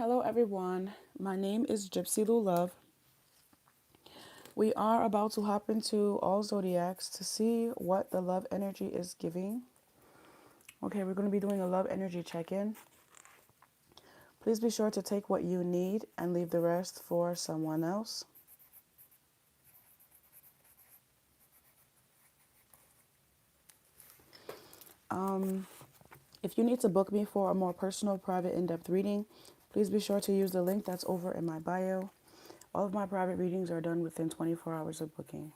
Hello everyone, my name is Gypsy Lou Love. We are about to hop into all zodiacs to see what the love energy is giving. Okay, we're going to be doing a love energy check-in. Please be sure to take what you need and leave the rest for someone else. If you need to book me for a more personal, private, in-depth reading, please be sure to use the link that's over in my bio. All of my private readings are done within 24 hours of booking.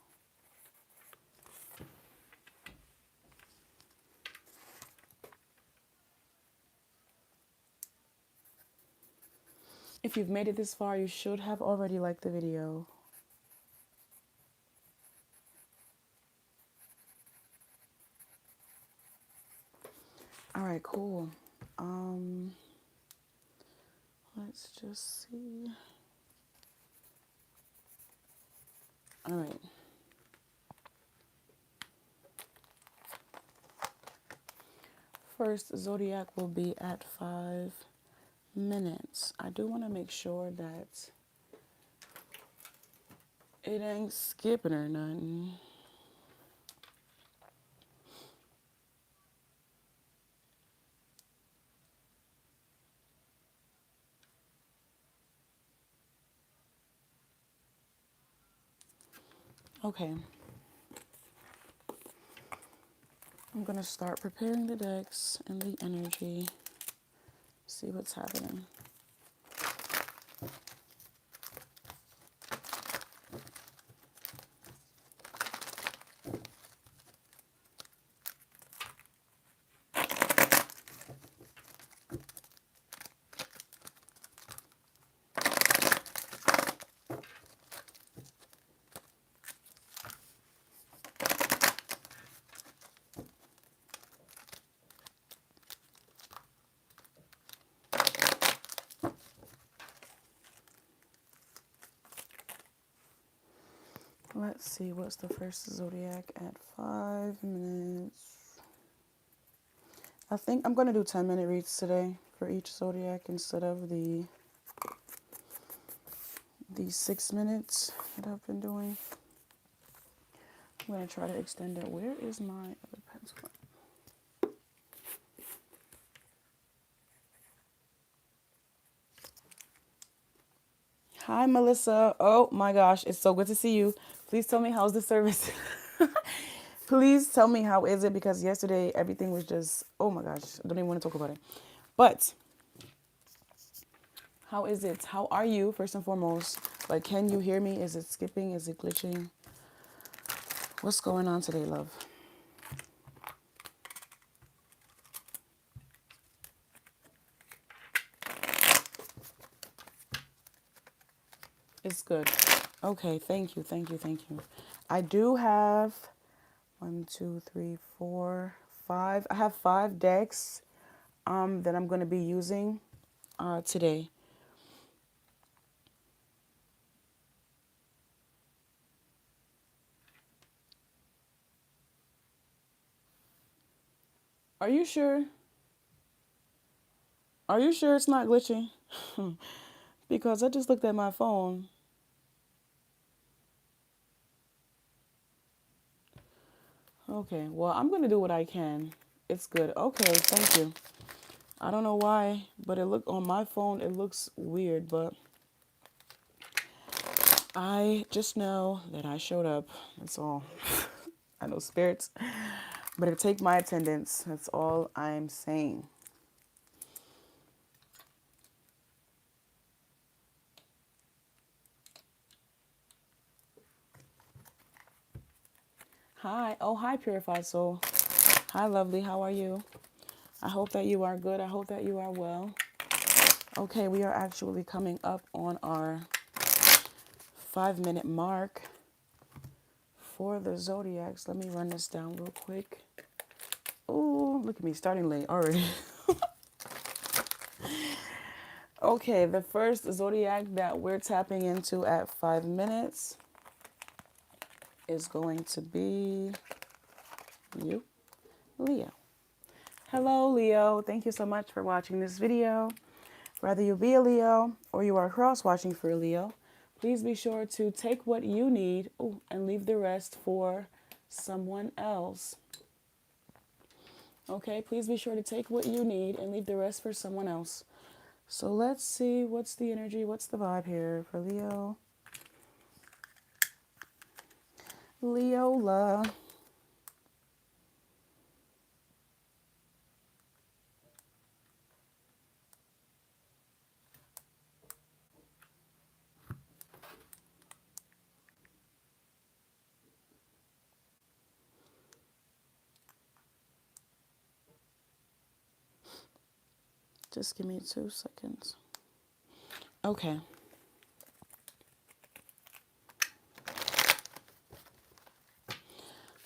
If you've made it this far, you should have already liked the video. All right, cool. Let's just see. All right. First zodiac will be at 5 minutes. I do want to make sure that it ain't skipping or nothing. Okay. I'm going to start preparing the decks and the energy. See what's happening. Let's see, what's the first zodiac at 5 minutes? I think I'm going to do 10-minute reads today for each zodiac instead of the 6 minutes that I've been doing. I'm going to try to extend it. Where is my other pencil? Hi, Melissa. Oh my gosh, it's so good to see you. Please tell me how's the service. Please tell me how is it, because yesterday everything was just, oh my gosh, I don't even want to talk about it. But how is it? How are you, first and foremost? Like, can you hear me? Is it skipping? Is it glitching? What's going on today, love? It's good. Okay, thank you, thank you, thank you. I do have 1, 2, 3, 4, 5. I have 5 decks that I'm going to be using today. Are you sure? Are you sure it's not glitching? Because I just looked at my phone. Okay, well, I'm going to do what I can. It's good. Okay, thank you. I don't know why, but it looked on my phone, it looks weird, but I just know that I showed up. That's all. I know spirits better take my attendance. That's all I'm saying. Hi. Oh, hi, Purified Soul. Hi, lovely. How are you? I hope that you are good. I hope that you are well. Okay, we are actually coming up on our 5-minute mark for the zodiacs. Let me run this down real quick. Oh, look at me starting late already. Okay, the first zodiac that we're tapping into at 5 minutes is going to be you, Leo. Hello, Leo. Thank you so much for watching this video. Whether you be a Leo or you are cross-watching for a Leo, please be sure to take what you need and leave the rest for someone else. Okay, please be sure to take what you need and leave the rest for someone else. So let's see, what's the energy, what's the vibe here for Leo? Leola. Just give me 2 seconds. Okay.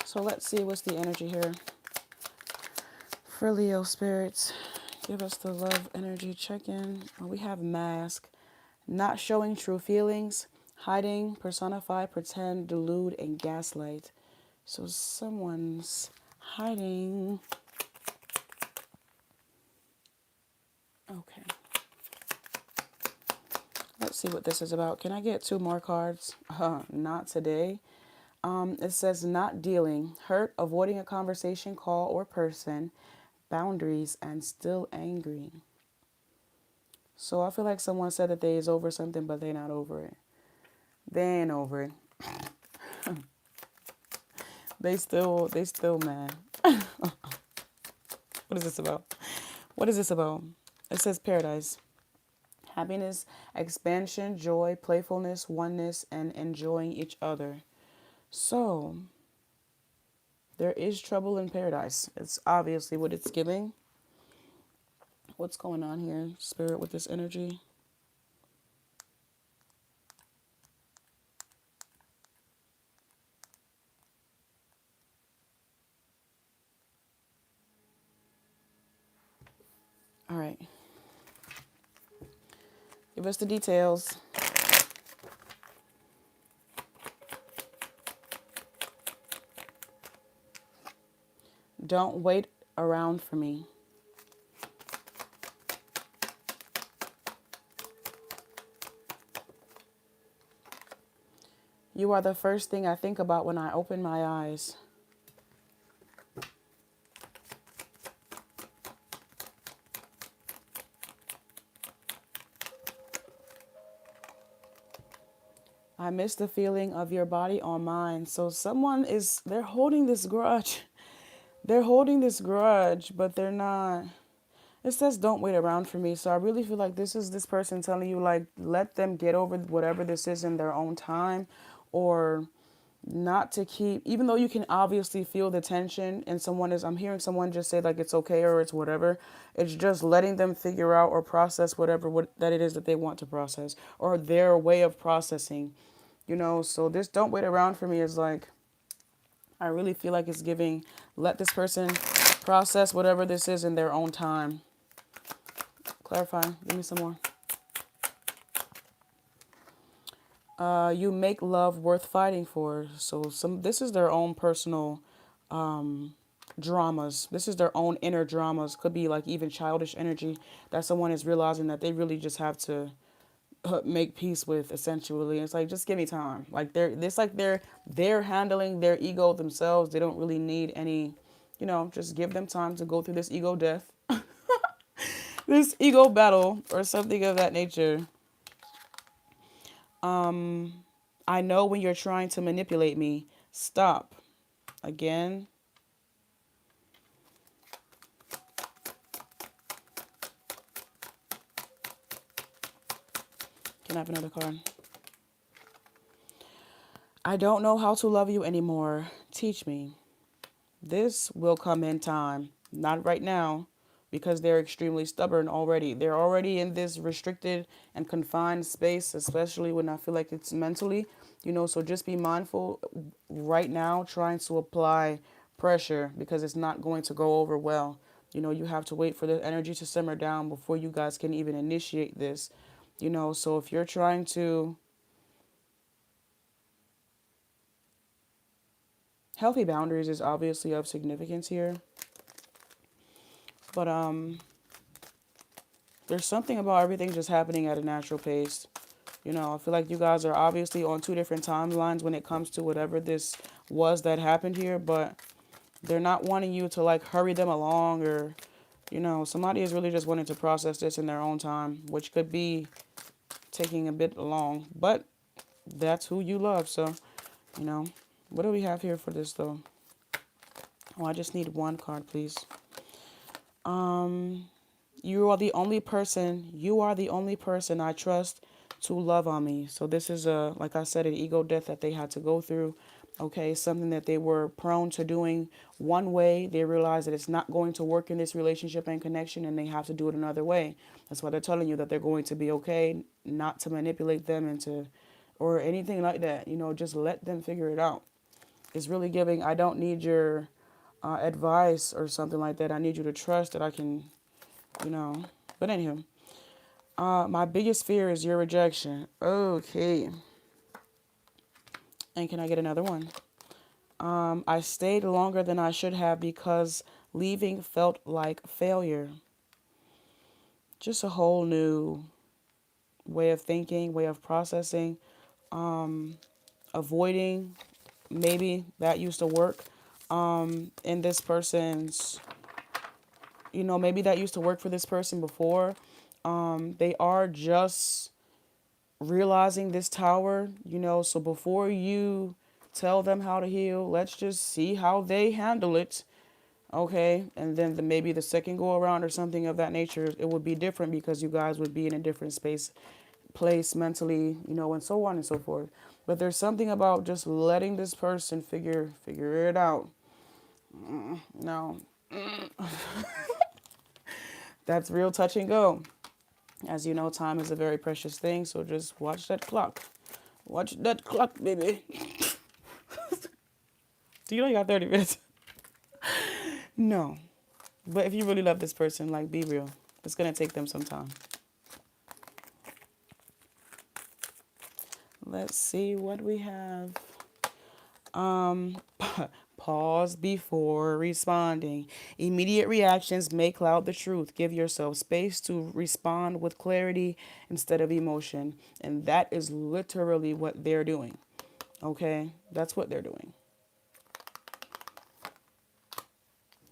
So let's see what's the energy here for Leo spirits. Give us the love energy check-in. We have mask, not showing true feelings, hiding, personify, pretend, delude, and gaslight. So someone's hiding. Okay. Let's see what this is about. Can I get 2 more cards? Not today. It says not dealing, hurt, avoiding a conversation, call, or person, boundaries, and still angry. So I feel like someone said that they is over something, but they're not over it. They ain't over it. They still mad. What is this about? What is this about? It says paradise. Happiness, expansion, joy, playfulness, oneness, and enjoying each other. So, there is trouble in paradise. It's obviously what it's giving. What's going on here, Spirit, with this energy? All right. Give us the details. Don't wait around for me. You are the first thing I think about when I open my eyes. I miss the feeling of your body on mine. So they're holding this grudge. They're holding this grudge, but they're not. It says don't wait around for me. So I really feel like this is this person telling you, like, let them get over whatever this is in their own time, or not to keep, even though you can obviously feel the tension and I'm hearing someone just say like it's okay or it's whatever. It's just letting them figure out or process whatever that it is that they want to process, or their way of processing, So this don't wait around for me is like, I really feel like it's giving, let this person process whatever this is in their own time. Clarify. Give me some more. You make love worth fighting for. So this is their own personal dramas. This is their own inner dramas. Could be like even childish energy that someone is realizing that they really just have to make peace with, essentially. It's like, just give me time. Like they're handling their ego themselves. They don't really need any, just give them time to go through this ego death, this ego battle, or something of that nature. I know when you're trying to manipulate me. Stop. Again. Can I have another card? I don't know how to love you anymore. Teach me. This will come in time. Not right now, because they're extremely stubborn already. They're already in this restricted and confined space, especially when I feel like it's mentally, so just be mindful right now trying to apply pressure, because it's not going to go over well. You have to wait for the energy to simmer down before you guys can even initiate this, so if you're trying to, healthy boundaries is obviously of significance here. But There's something about everything just happening at a natural pace. You know, I feel like you guys are obviously on two different timelines when it comes to whatever this was that happened here, but they're not wanting you to like hurry them along, or, you know, somebody is really just wanting to process this in their own time, which could be taking a bit long, but that's who you love. So, you know, what do we have here for this though? Oh, I just need one card, please. You are the only person I trust to love on me. So this is like I said, an ego death that they had to go through. Okay, something that they were prone to doing one way. They realize that it's not going to work in this relationship and connection, and they have to do it another way. That's why they're telling you that they're going to be okay, not to manipulate them into, or anything like that. You know, just let them figure it out. It's really giving, I don't need your advice or something like that. I need you to trust that I can, you know. But anywho, my biggest fear is your rejection. Okay. And can I get another one? I stayed longer than I should have because leaving felt like failure. Just a whole new way of thinking, way of processing, avoiding. Maybe that used to work in this person's, you know, maybe that used to work for this person before. They are just realizing this tower, you know, so before you tell them how to heal, let's just see how they handle it. Okay, and then maybe the second go around or something of that nature, it would be different because you guys would be in a different place mentally, you know, and so on and so forth. But there's something about just letting this person figure it out. No, that's real touch and go. As you know, time is a very precious thing, so just watch that clock. Watch that clock, baby. Do you know you got 30 minutes? No. But if you really love this person, like, be real. It's going to take them some time. Let's see what we have. Pause before responding. Immediate reactions may cloud the truth. Give yourself space to respond with clarity instead of emotion. And that is literally what they're doing. Okay? That's what they're doing.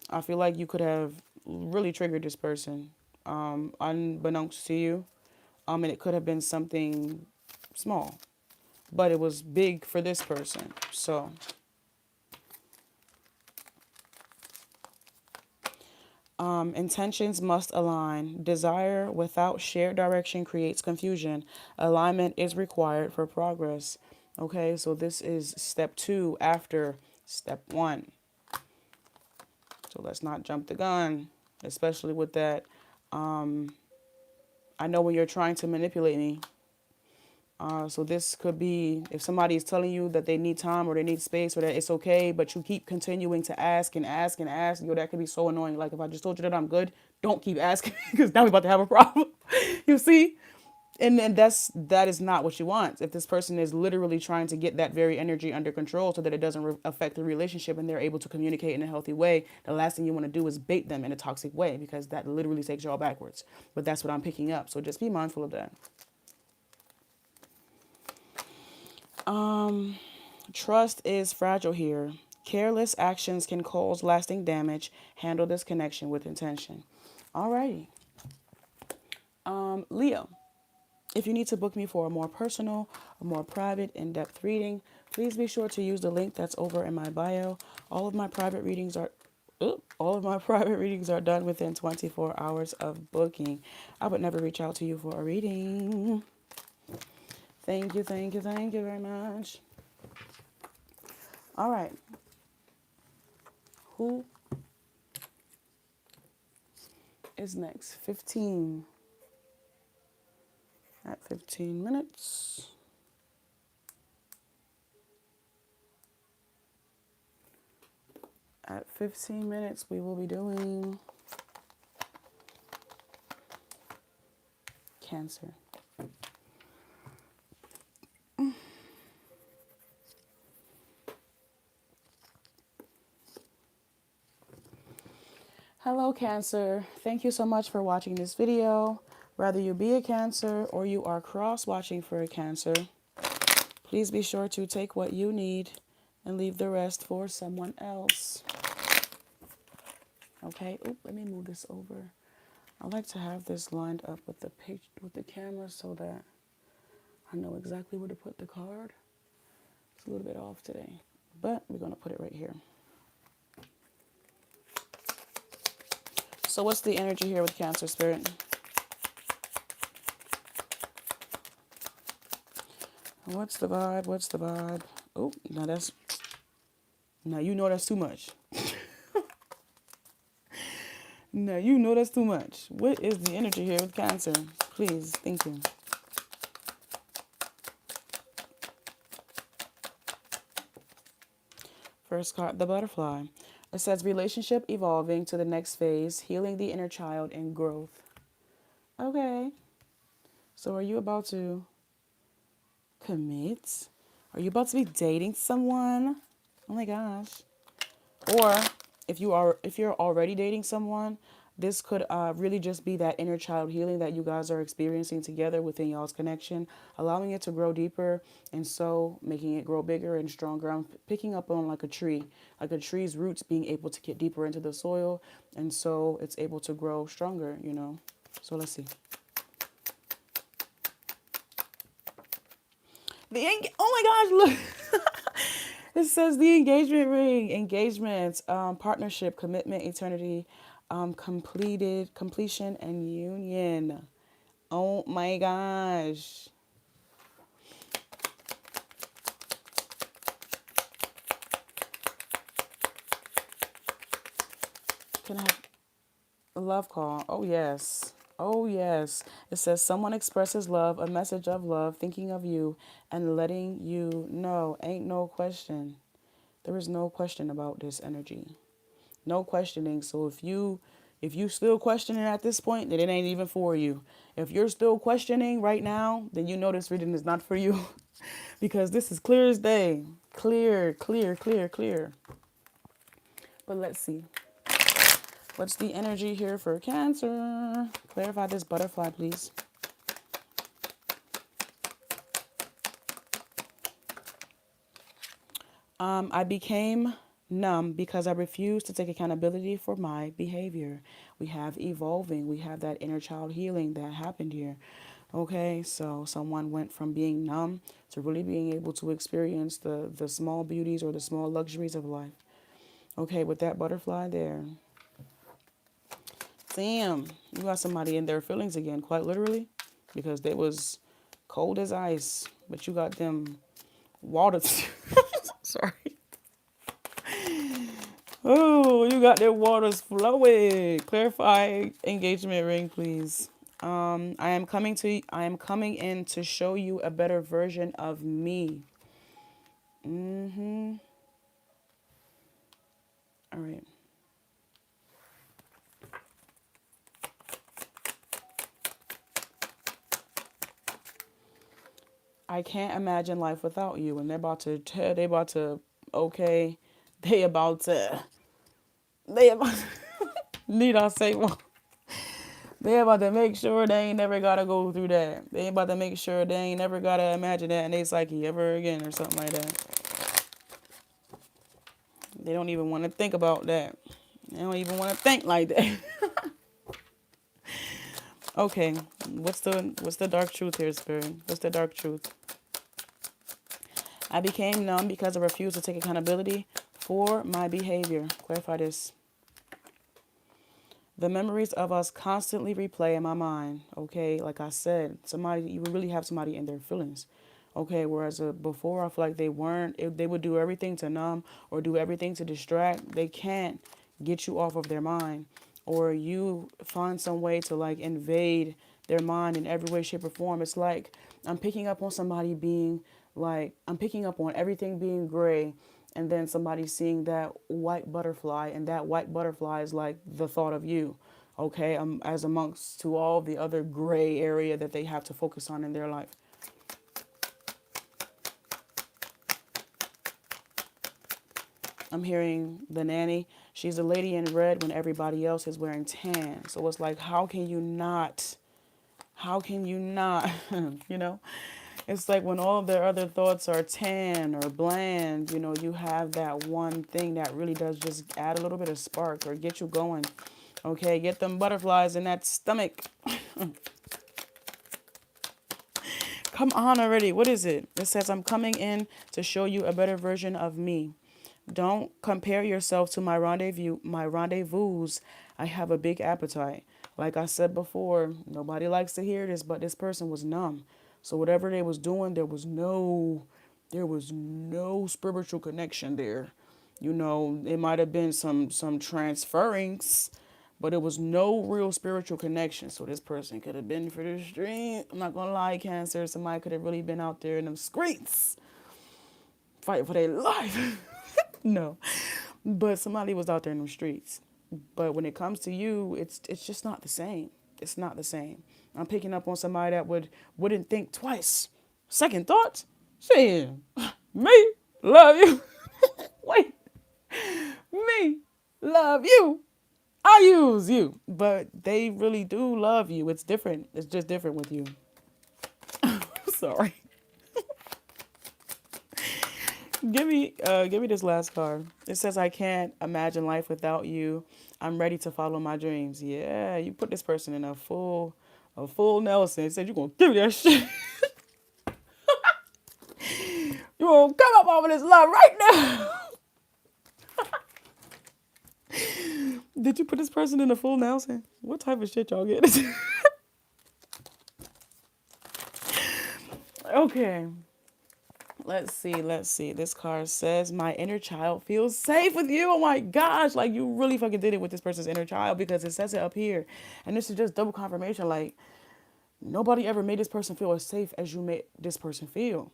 I feel like you could have really triggered this person, unbeknownst to you. And it could have been something small, but it was big for this person. So, intentions must align. Desire without shared direction creates confusion. Alignment is required for progress. Okay, so this is step 2 after step 1. So let's not jump the gun, especially with that. I know when you're trying to manipulate me. So this could be if somebody is telling you that they need time or they need space or that it's okay, but you keep continuing to ask and ask and ask. Yo, that could be so annoying. Like if I just told you that I'm good, don't keep asking because now we're about to have a problem. You see? And then that is not what you want. If this person is literally trying to get that very energy under control so that it doesn't affect the relationship and they're able to communicate in a healthy way, the last thing you want to do is bait them in a toxic way because that literally takes you all backwards. But that's what I'm picking up. So just be mindful of that. Trust is fragile here. Careless actions can cause lasting damage. Handle this connection with intention. Alrighty. Leo. If you need to book me for a more personal, a more private, in-depth reading, please be sure to use the link that's over in my bio. All of my private readings are done within 24 hours of booking. I would never reach out to you for a reading. Thank you very much. All right. Who is next? 15. At 15 minutes. At 15 minutes, we will be doing Cancer. Hello, Cancer. Thank you so much for watching this video. Whether you be a Cancer or you are cross-watching for a Cancer, please be sure to take what you need and leave the rest for someone else. Okay, oop, let me move this over. I like to have this lined up with the page, with the camera, so that I know exactly where to put the card. It's a little bit off today, but we're going to put it right here. So what's the energy here with Cancer Spirit? What's the vibe? What's the vibe? Oh, now you know that's too much. Now you know that's too much. What is the energy here with Cancer? Please, thank you. First card, the butterfly. It says relationship evolving to the next phase, healing the inner child and growth. Okay. So are you about to commit? Are you about to be dating someone? Oh my gosh. Or if you're already dating someone, this could really just be that inner child healing that you guys are experiencing together within y'all's connection, allowing it to grow deeper, and so making it grow bigger and stronger. I'm picking up on like a tree's roots being able to get deeper into the soil, and so it's able to grow stronger, you know. So let's see. Oh my gosh, look. It says the engagement ring, engagement, partnership, commitment, eternity, completion, and union. Oh my gosh. Can I have a love call? Oh, yes. Oh, yes. It says someone expresses love, a message of love, thinking of you and letting you know. Ain't no question. There is no question about this energy. No questioning. So if you still questioning at this point, then it ain't even for you. If you're still questioning right now, then you know this reading is not for you. Because this is clear as day. Clear, clear, clear, clear. But let's see. What's the energy here for Cancer? Clarify this butterfly, please. I became numb because I refused to take accountability for my behavior. We have evolving. We have that inner child healing that happened here. Okay, so someone went from being numb to really being able to experience the small beauties or the small luxuries of life. Okay, with that butterfly there. Damn, you got somebody in their feelings again, quite literally, because they was cold as ice, but you got them water. Sorry. Oh, you got their waters flowing. Clarify engagement ring, please. I am coming in to show you a better version of me. All right. I can't imagine life without you. And okay, they about to, need I say one? They about to make sure they ain't never gotta go through that. They about to make sure they ain't never gotta imagine that in their psyche ever again or something like that. They don't even want to think about that. They don't even want to think like that. Okay, what's the dark truth here, Spirit? What's the dark truth? I became numb because I refused to take accountability for my behavior. Clarify this. The memories of us constantly replay in my mind. Okay, like I said, you would really have somebody in their feelings. Okay, whereas before I feel like they weren't. If they would do everything to numb or do everything to distract, they can't get you off of their mind. Or you find some way to like invade their mind in every way, shape, or form. It's like I'm picking up on somebody being like, I'm picking up on everything being gray, and then somebody seeing that white butterfly, and that white butterfly is like the thought of you. Okay, as amongst to all the other gray area that they have to focus on in their life. I'm hearing the nanny. She's a lady in red when everybody else is wearing tan. So it's like, how can you not How can you not? You know, it's like when all of their other thoughts are tan or bland, you know, you have that one thing that really does just add a little bit of spark or get you going. Okay, get them butterflies in that stomach. Come on already. What is it? It says, I'm coming in to show you a better version of me. Don't compare yourself to my rendezvous. I have a big appetite. Like I said before, nobody likes to hear this, but this person was numb. So whatever they was doing, there was no spiritual connection there. You know, it might have been some transference, but it was no real spiritual connection. So this person could have been for the street. I'm not gonna lie, Cancer. Somebody could have really been out there in them streets, fighting for their life. No, but somebody was out there in the streets. But when it comes to you, it's just not the same. It's not the same. I'm picking up on somebody that wouldn't think twice. Second thoughts? Shit, me love you. Wait, me love you. I use you, but they really do love you. It's different. It's just different with you. Sorry. Give me this last card. It says, I can't imagine life without you. I'm ready to follow my dreams. Yeah, you put this person in a full Nelson. It said, you're going to give me that shit. You're going to come up over this love right now. Did you put this person in a full Nelson? What type of shit y'all get? Okay. Let's see. This card says, my inner child feels safe with you. Oh my gosh. Like, you really fucking did it with this person's inner child, because it says it up here. And this is just double confirmation. Like, nobody ever made this person feel as safe as you made this person feel.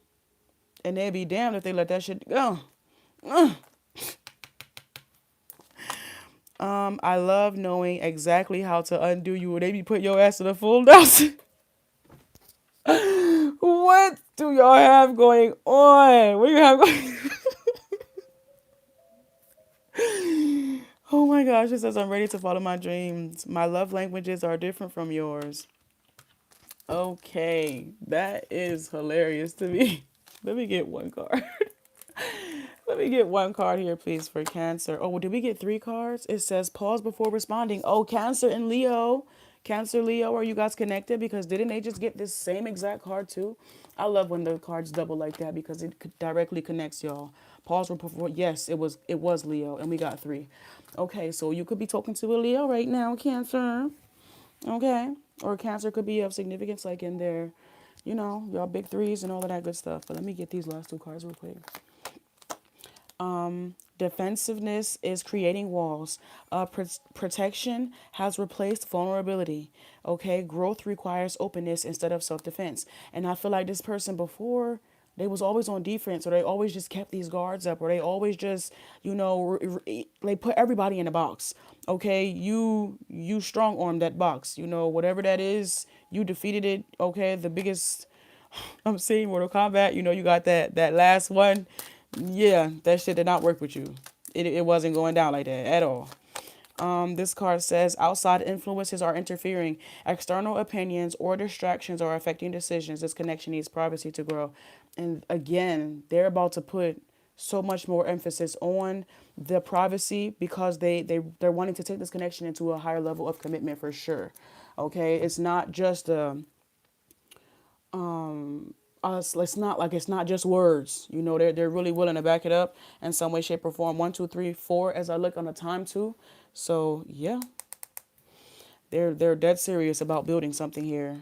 And they'd be damned if they let that shit go. I love knowing exactly how to undo you. They be putting your ass in a full dose. What do y'all have going on? What do you have going? Oh my gosh, it says, I'm ready to follow my dreams. My love languages are different from yours. Okay, that is hilarious to me. Let me get one card. Let me get one card here, please, for Cancer. Oh, did we get 3 cards? It says, pause before responding. Oh, Cancer and Leo. Cancer, Leo, are you guys connected? Because didn't they just get this same exact card too? I love when the cards double like that, because it directly connects y'all. Pause before. Yes, it was Leo, and we got 3. Okay, so you could be talking to a Leo right now, Cancer. Okay, or Cancer could be of significance, like in their, y'all big threes and all of that good stuff. But let me get these last 2 cards real quick. Defensiveness is creating walls. Protection has replaced vulnerability. Okay, growth requires openness instead of self-defense. And I feel like this person before, they was always on defense, or they always just kept these guards up, or they always just, they put everybody in a box. Okay, you strong armed that box. Whatever that is, you defeated it. Okay, the biggest. I'm seeing Mortal Kombat. You got that last one. Yeah, that shit did not work with you. It wasn't going down like that at all. This card says, outside influences are interfering. External opinions or distractions are affecting decisions. This connection needs privacy to grow. And again, they're about to put so much more emphasis on the privacy, because they're wanting to take this connection into a higher level of commitment for sure. Okay, it's not just it's not just words. They're really willing to back it up in some way, shape, or form. 1, 2, 3, 4, as I look on the time too. So yeah, they're dead serious about building something here.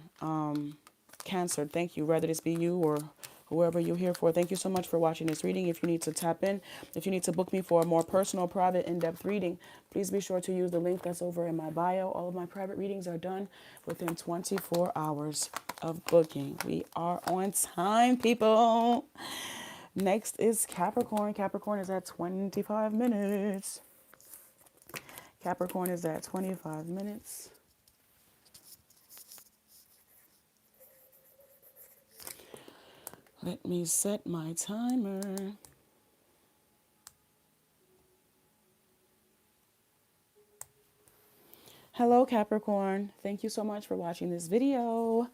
Cancer, thank you. Whether this be you or whoever you're here for, thank you so much for watching this reading. If you need to tap in, if you need to book me for a more personal, private, in-depth reading, please be sure to use the link that's over in my bio. All of my private readings are done within 24 hours of booking. We are on time, people. Next is Capricorn. Capricorn is at 25 minutes. Capricorn is at 25 minutes. Let me set my timer. Hello, Capricorn. Thank you so much for watching this video.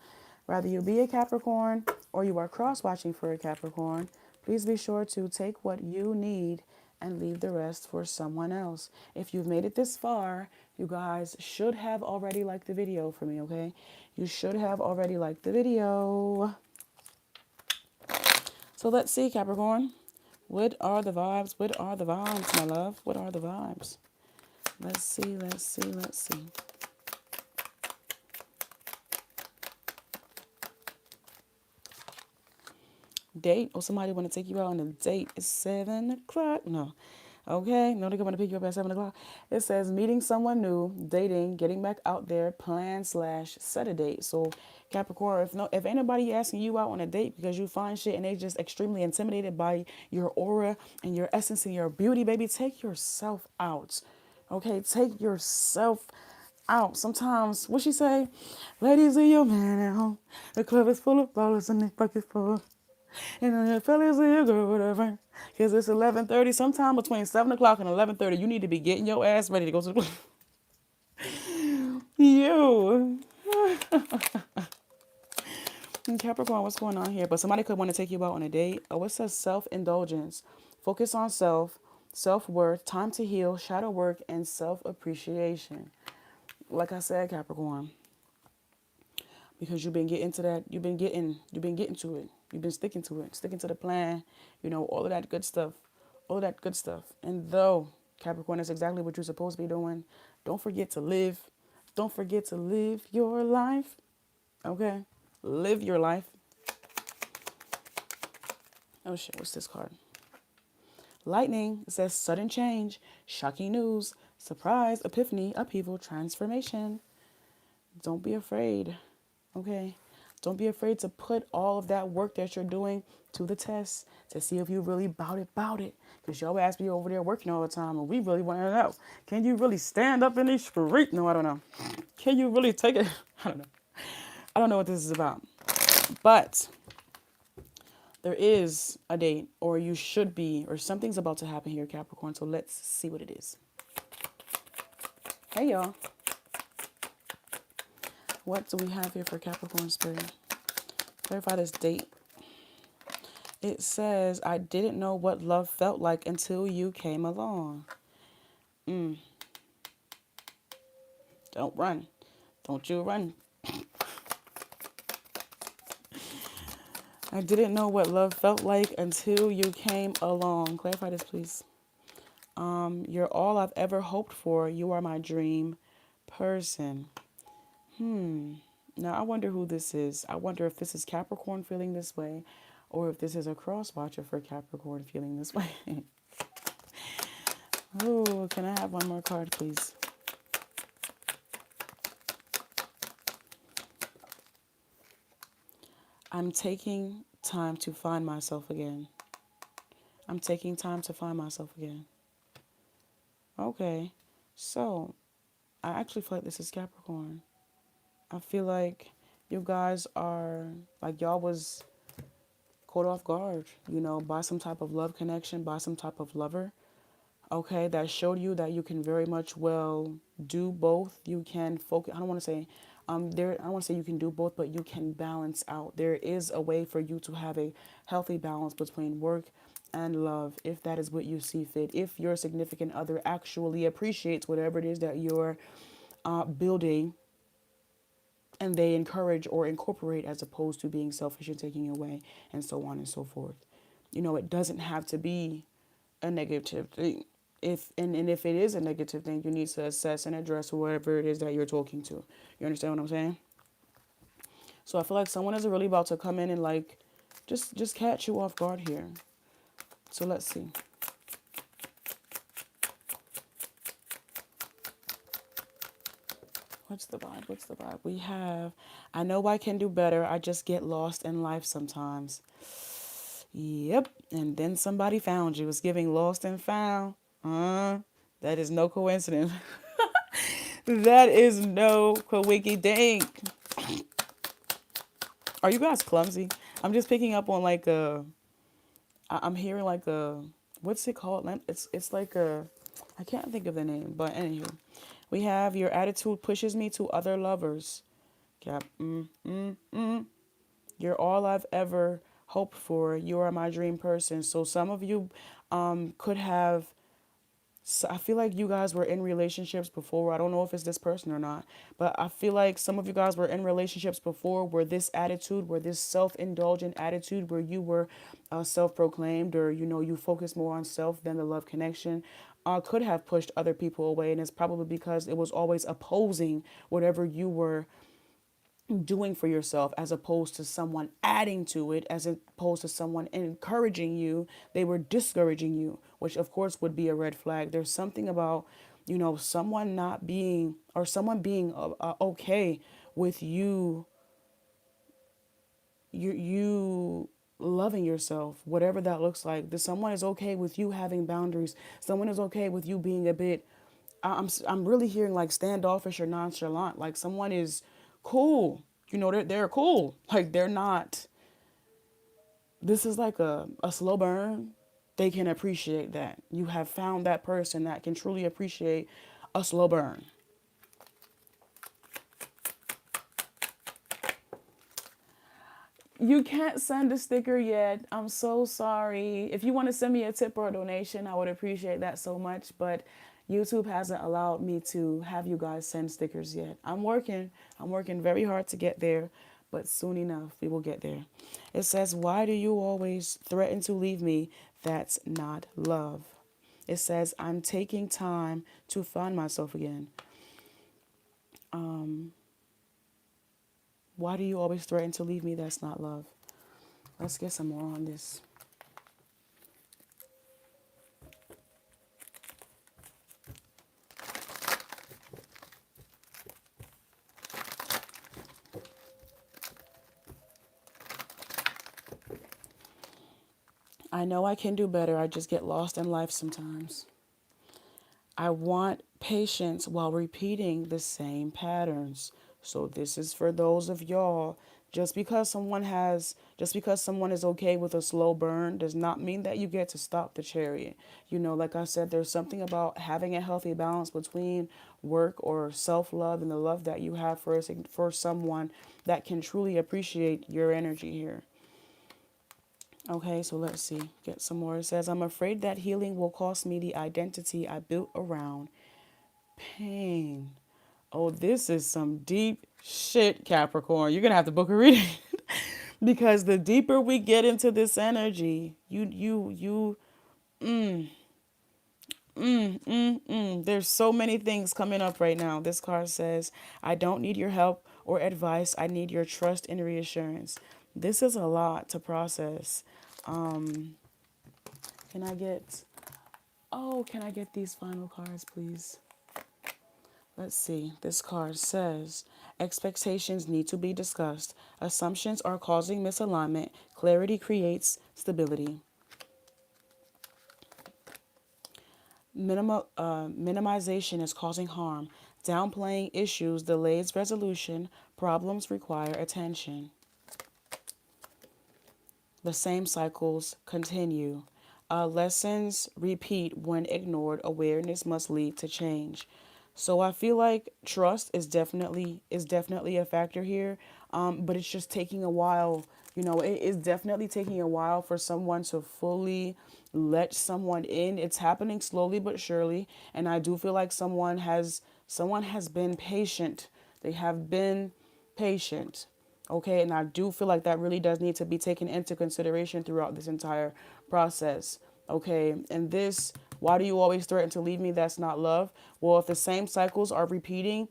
Whether you be a Capricorn or you are cross-watching for a Capricorn, please be sure to take what you need and leave the rest for someone else. If you've made it this far, you guys should have already liked the video for me, okay? You should have already liked the video. So let's see, Capricorn. What are the vibes? What are the vibes, my love? What are the vibes? Let's see, let's see, let's see. Date, or somebody want to take you out on a date. It's 7 o'clock. No. Okay. No, they're going to pick you up at 7 o'clock. It says meeting someone new, dating, getting back out there, plan / set a date. So Capricorn, if anybody asking you out on a date because you find shit and they just extremely intimidated by your aura and your essence and your beauty, baby, take yourself out. Okay. Take yourself out. Sometimes, what she say? Ladies, leave your man at home. The club is full of ballers and they pockets full. And then the fellas leave your girl with her friend. Because it's 11:30. Sometime between 7 o'clock and 11:30, you need to be getting your ass ready to go to the You. Capricorn, what's going on here? But somebody could want to take you out on a date. Oh, it says self-indulgence. Focus on self, self-worth, time to heal, shadow work, and self-appreciation. Like I said, Capricorn, because you've been getting to that, you've been getting to it. You've been sticking to it, sticking to the plan, all of that good stuff, all of that good stuff. And though, Capricorn, that's exactly what you're supposed to be doing, don't forget to live. Don't forget to live your life, okay? Live your life. Oh, shit, what's this card? Lightning, it says sudden change, shocking news, surprise, epiphany, upheaval, transformation. Don't be afraid, okay? Don't be afraid to put all of that work that you're doing to the test to see if you really about it. Because your ass be over there working all the time and we really want to know. Can you really stand up in these streets? No, I don't know. Can you really take it? I don't know. I don't know what this is about. But there is a date, or you should be, or something's about to happen here, Capricorn. So let's see what it is. Hey, y'all. What do we have here for Capricorn spirit? Clarify this date. It says, I didn't know what love felt like until you came along. Don't run. Don't you run. I didn't know what love felt like until you came along. Clarify this, please. You're all I've ever hoped for. You are my dream person. Now, I wonder who this is. I wonder if this is Capricorn feeling this way, or if this is a cross-watcher for Capricorn feeling this way. Oh, can I have one more card, please? I'm taking time to find myself again. I'm taking time to find myself again. Okay, so I actually feel like this is Capricorn. I feel like you guys are, like y'all was caught off guard, by some type of love connection, by some type of lover, okay, that showed you that you can very much well do both. You can focus, I don't want to say, I don't want to say you can do both, but you can balance out. There is a way for you to have a healthy balance between work and love, if that is what you see fit. If your significant other actually appreciates whatever it is that you're building, and they encourage or incorporate, as opposed to being selfish and taking away, and so on and so forth. It doesn't have to be a negative thing. If it is a negative thing, you need to assess and address whoever it is that you're talking to. You understand what I'm saying? So I feel like someone is really about to come in and just catch you off guard here. So let's see. What's the vibe? What's the vibe? We have, I know I can do better. I just get lost in life sometimes. Yep. And then somebody found you. It's giving lost and found. That is no coincidence. That is no coinky-dink. Are you guys clumsy? I'm just picking up on I'm hearing what's it called? It's like I can't think of the name, but anywho. We have your attitude pushes me to other lovers. Cap. You're all I've ever hoped for. You are my dream person. So some of you could have. So I feel like you guys were in relationships before. I don't know if it's this person or not, but I feel like some of you guys were in relationships before where this attitude, where this self-indulgent attitude, where you were self-proclaimed, or you focus more on self than the love connection, could have pushed other people away. And it's probably because it was always opposing whatever you were doing for yourself, as opposed to someone adding to it, as opposed to someone encouraging you. They were discouraging you, which of course would be a red flag. There's something about someone not being, or someone being okay with you loving yourself, whatever that looks like. That someone is okay with you having boundaries. Someone is okay with you being a bit, I'm really hearing like standoffish or nonchalant. Like someone is cool. They're cool. Like they're not. This is like a slow burn. They can appreciate that. You have found that person that can truly appreciate a slow burn. You can't send a sticker yet. I'm so sorry. If you want to send me a tip or a donation, I would appreciate that so much. But YouTube hasn't allowed me to have you guys send stickers yet. I'm working. I'm working very hard to get there. But soon enough, we will get there. It says, why do you always threaten to leave me? That's not love. It says, I'm taking time to find myself again. Why do you always threaten to leave me? That's not love. Let's get some more on this. I know I can do better. I just get lost in life sometimes. I want patience while repeating the same patterns. So this is for those of y'all. Just because someone is okay with a slow burn does not mean that you get to stop the chariot. Like I said, there's something about having a healthy balance between work or self-love and the love that you have for someone that can truly appreciate your energy here. Okay, so let's see. Get some more. It says, I'm afraid that healing will cost me the identity I built around pain. Oh, this is some deep shit, Capricorn. You're going to have to book a reading. Because the deeper we get into this energy, there's so many things coming up right now. This card says, I don't need your help or advice. I need your trust and reassurance. This is a lot to process. Can I get these final cards, please? Let's see. This card says, expectations need to be discussed. Assumptions are causing misalignment. Clarity creates stability. Minimization is causing harm. Downplaying issues delays resolution. Problems require attention. The same cycles continue. Lessons repeat when ignored. Awareness must lead to change. So I feel like trust is definitely a factor here, but it's just taking a while. It is definitely taking a while for someone to fully let someone in. It's happening slowly but surely, and I do feel like someone has been patient. They have been patient. Okay, and I do feel like that really does need to be taken into consideration throughout this entire process. Okay, and this, why do you always threaten to leave me? That's not love. Well, if the same cycles are repeating,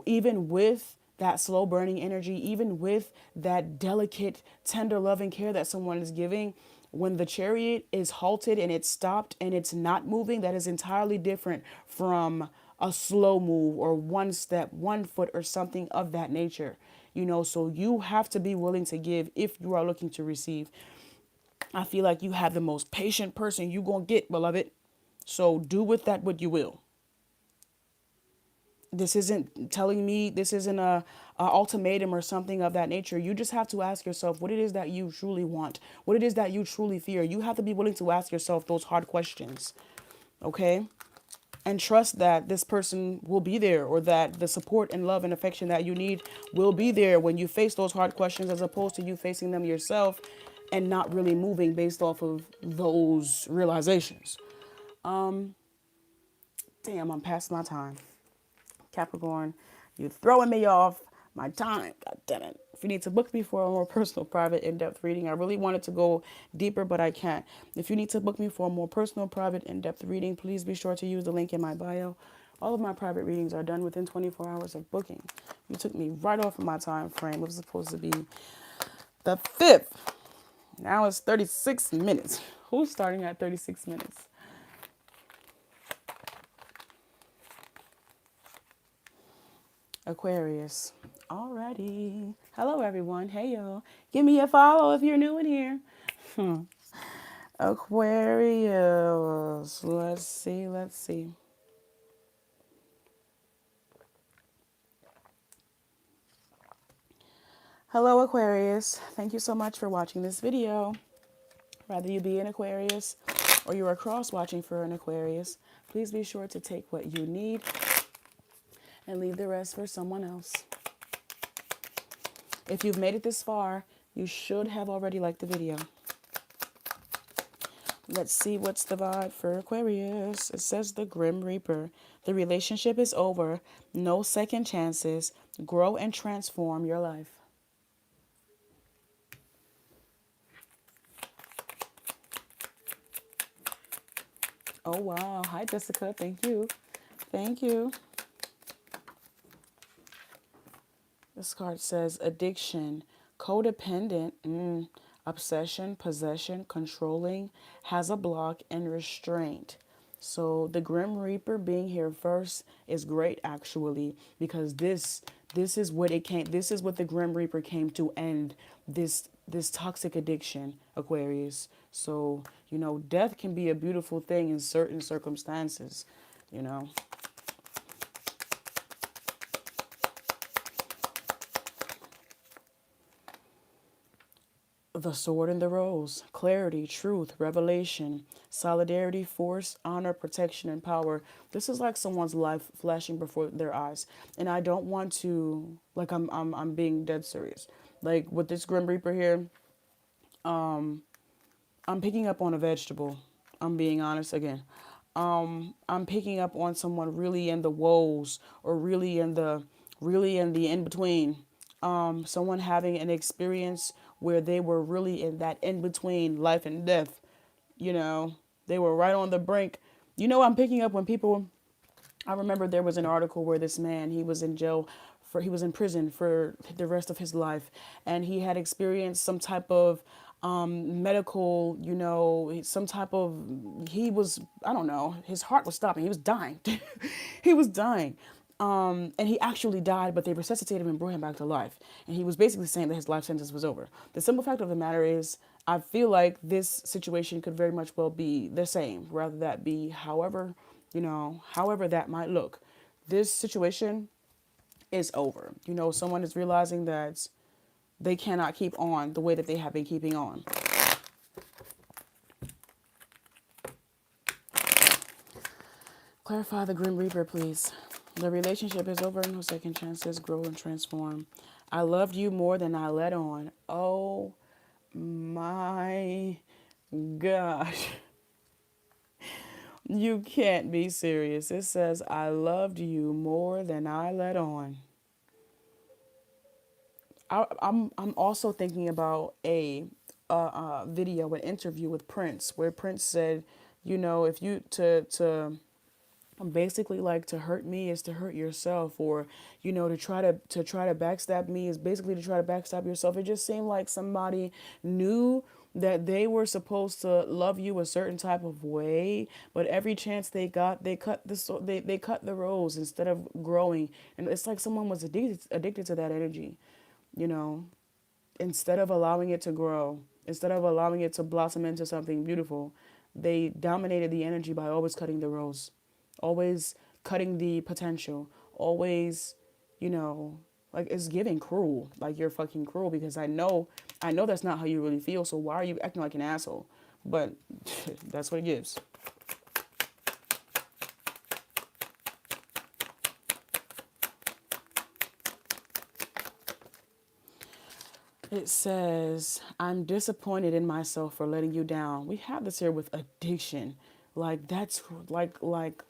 even with that slow burning energy, even with that delicate, tender loving care that someone is giving, when the chariot is halted and it's stopped and it's not moving, that is entirely different from a slow move or one step, 1 foot, or something of that nature. So you have to be willing to give if you are looking to receive. I feel like you have the most patient person you gonna get, beloved. So do with that what you will. This isn't telling me, this isn't a ultimatum or something of that nature. You just have to ask yourself what it is that you truly want, what it is that you truly fear. You have to be willing to ask yourself those hard questions. Okay? and trust that this person will be there, or that the support and love and affection that you need will be there when you face those hard questions, as opposed to you facing them yourself and not really moving based off of those realizations. Damn, I'm past my time. Capricorn, you're throwing me off my time. God damn it. If you need to book me for a more personal, private, in-depth reading, I really wanted to go deeper, but I can't. If you need to book me for a more personal, private, in-depth reading, please be sure to use the link in my bio. All of my private readings are done within 24 hours of booking. You took me right off of my time frame. It was supposed to be the 5th. Now it's 36 minutes. Who's starting at 36 minutes? Aquarius. Alrighty. Hello, everyone. Hey, y'all. Give me a follow if you're new in here. Aquarius. Let's see. Let's see. Hello, Aquarius. Thank you so much for watching this video. Whether you be an Aquarius or you are cross-watching for an Aquarius, please be sure to take what you need and leave the rest for someone else. If you've made it this far, you should have already liked the video. Let's see what's the vibe for Aquarius. It says the Grim Reaper. The relationship is over. No second chances. Grow and transform your life. Oh, wow. Hi, Jessica. Thank you. Thank you. This card says addiction, codependent, obsession, possession, controlling, has a block, and restraint. So the Grim Reaper being here first is great, actually, because this is what it came. This is what the Grim Reaper came to end. This toxic addiction, Aquarius. So, you know, death can be a beautiful thing in certain circumstances, you know. The Sword and the Rose, clarity, truth, revelation, solidarity, force, honor, protection, and power. This is like someone's life flashing before their eyes. And I don't want to, like, I'm being dead serious. Like with this Grim Reaper here, I'm picking up on a vegetable. I'm being honest again. I'm picking up on someone really in the woes, or really in the in between. Someone having an experience where they were really in that in between life and death. You know, they were right on the brink. You know, I'm picking up when people. I remember there was an article where this man, he was in jail he was in prison for the rest of his life, and he had experienced some type of medical, you know, some type of, I don't know, his heart was stopping. He was dying. He was dying. And he actually died, but they resuscitated him and brought him back to life. And he was basically saying that his life sentence was over. The simple fact of the matter is, I feel like this situation could very much well be the same, rather that be however, you know, however that might look. This situation is over. You know, someone is realizing that they cannot keep on the way that they have been keeping on. Clarify the Grim Reaper, please. The relationship is over. No second chances. Grow and transform. I loved you more than I let on. Oh my gosh. You can't be serious. It says, I loved you more than I let on. I'm also thinking about a video, an interview with Prince, where Prince said, you know, if you to basically, like, to hurt me is to hurt yourself, or, you know, to try to backstab me is basically to try to backstab yourself. It just seemed like somebody knew that they were supposed to love you a certain type of way, but every chance they got, they cut they cut the rose instead of growing. And it's like someone was addicted to that energy, you know, instead of allowing it to grow, instead of allowing it to blossom into something beautiful. They dominated the energy by always cutting the rose, always cutting the potential, always, you know, like, it's giving cruel. Like, you're fucking cruel, because I know that's not how you really feel. So why are you acting like an asshole? But that's what it gives. It says, I'm disappointed in myself for letting you down. We have this here with addiction. Like that's like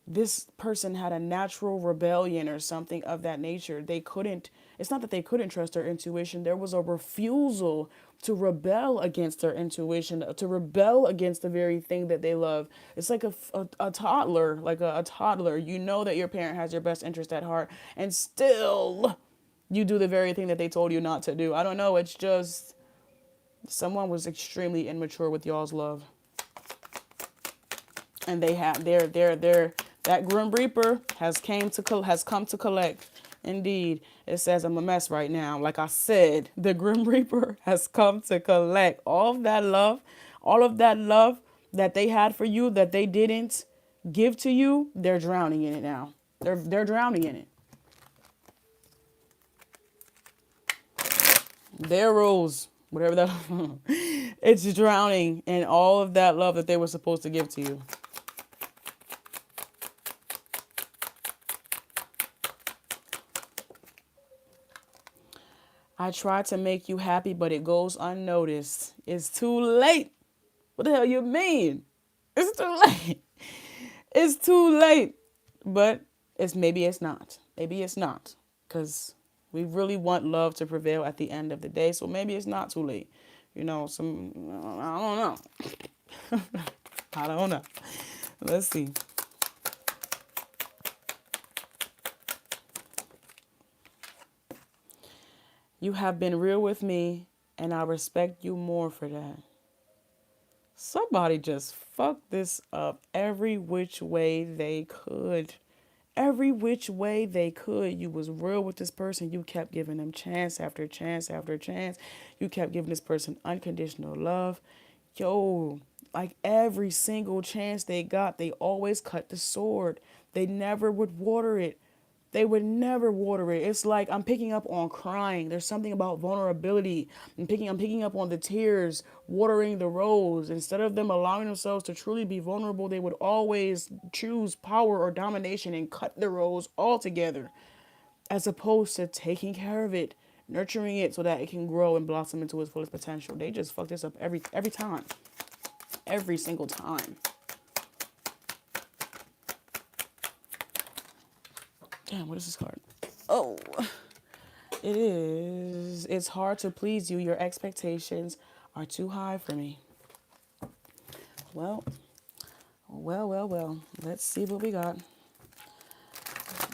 this person had a natural rebellion or something of that nature. They couldn't, it's not that they couldn't trust their intuition. There was a refusal to rebel against their intuition, to rebel against the very thing that they love. It's like a toddler, like a toddler. You know that your parent has your best interest at heart, and still you do the very thing that they told you not to do. I don't know. It's just someone was extremely immature with y'all's love. And they have their that grim reaper has come to collect. Indeed, it says I'm a mess right now. Like I said, the grim reaper has come to collect all of that love that they had for you that they didn't give to you. They're drowning in it now. They're drowning in it. Their rose, whatever that, it's drowning in all of that love that they were supposed to give to you. I try to make you happy, but it goes unnoticed. It's too late. What the hell you mean? It's too late. It's too late. But maybe it's not. Maybe it's not. Because we really want love to prevail at the end of the day. So maybe it's not too late. You know, I don't know. I don't know. Let's see. You have been real with me, and I respect you more for that. Somebody just fucked this up every which way they could. Every which way they could. You was real with this person. You kept giving them chance after chance after chance. You kept giving this person unconditional love. Yo, like every single chance they got, they always cut the sword. They never would water it. They would never water it. It's like I'm picking up on crying. There's something about vulnerability. I'm picking up on the tears, watering the rose. Instead of them allowing themselves to truly be vulnerable, they would always choose power or domination and cut the rose altogether, as opposed to taking care of it, nurturing it so that it can grow and blossom into its fullest potential. They just fuck this up every time. Every single time. Damn, what is this card? Oh, it's hard to please you. Your expectations are too high for me. Well. Let's see what we got.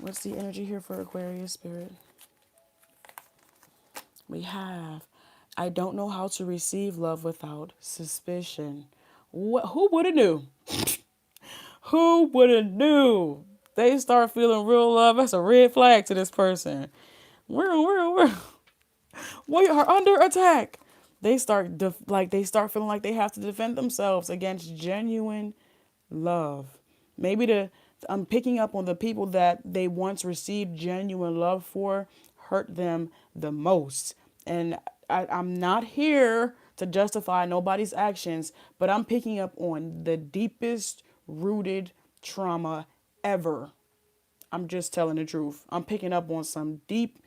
What's the energy here for Aquarius spirit? We have, I don't know how to receive love without suspicion. Who would have knew? Who would have knew? They start feeling real love. That's a red flag to this person. We are under attack. They start feeling like they have to defend themselves against genuine love. Maybe I'm picking up on the people that they once received genuine love for hurt them the most. And I'm not here to justify nobody's actions, but I'm picking up on the deepest rooted trauma ever. I'm just telling the truth. I'm picking up on some deep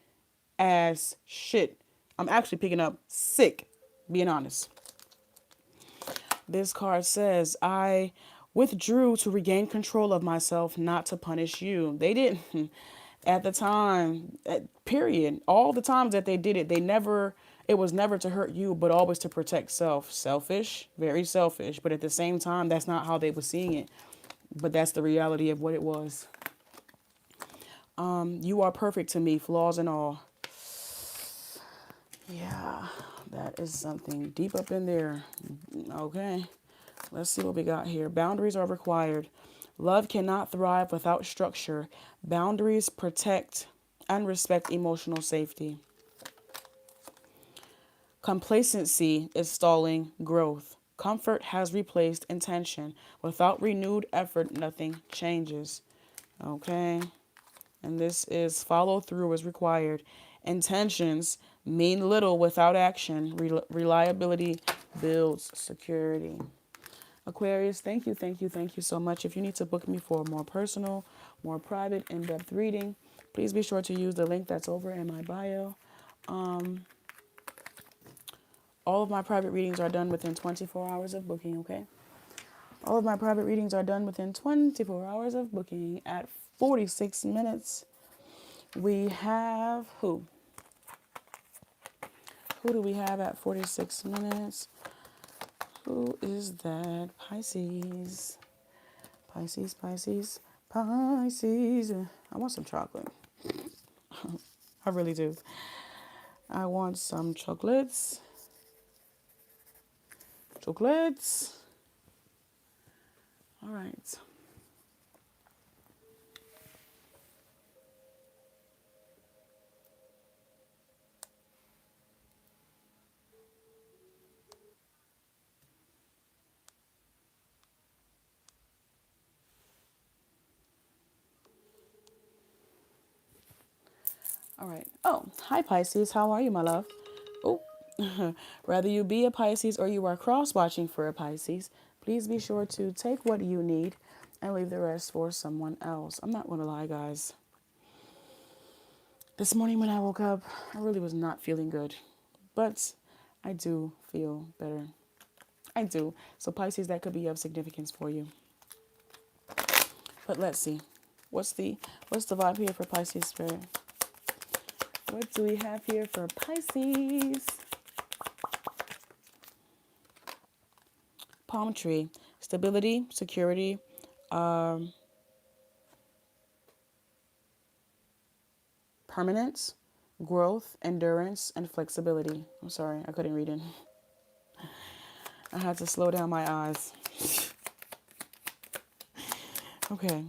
ass shit. I'm actually picking up sick, being honest. This card says, I withdrew to regain control of myself, not to punish you. They didn't at the time, period. All the times that they did it, it was never to hurt you, but always to protect self. Selfish, very selfish. But at the same time, that's not how they were seeing it. But that's the reality of what it was. You are perfect to me, flaws and all. Yeah, that is something deep up in there. Okay, let's see what we got here. Boundaries are required. Love cannot thrive without structure. Boundaries protect and respect emotional safety. Complacency is stalling growth. Comfort has replaced intention. Without renewed effort, nothing changes. Okay. And this is follow through is required. Intentions mean little without action. Reliability builds security. Aquarius, thank you so much. If you need to book me for a more personal, more private, in-depth reading, please be sure to use the link that's over in my bio. All of my private readings are done within 24 hours of booking, okay? All of my private readings are done within 24 hours of booking. At 46 minutes, we have who? Who do we have at 46 minutes? Who is that? Pisces. Pisces, Pisces, Pisces. I want some chocolate. I really do. I want some chocolates. Chocolates. All right. All right. Oh, hi Pisces. How are you, my love? Oh, whether you be a Pisces or you are cross-watching for a Pisces, please be sure to take what you need and leave the rest for someone else. I'm not going to lie, guys. This morning when I woke up, I really was not feeling good, but I do feel better. I do. So Pisces, that could be of significance for you. But let's see. What's the vibe here for Pisces spirit? What do we have here for Pisces? Palm tree, stability, security, permanence, growth, endurance, and flexibility. I'm sorry, I couldn't read it. I had to slow down my eyes. Okay.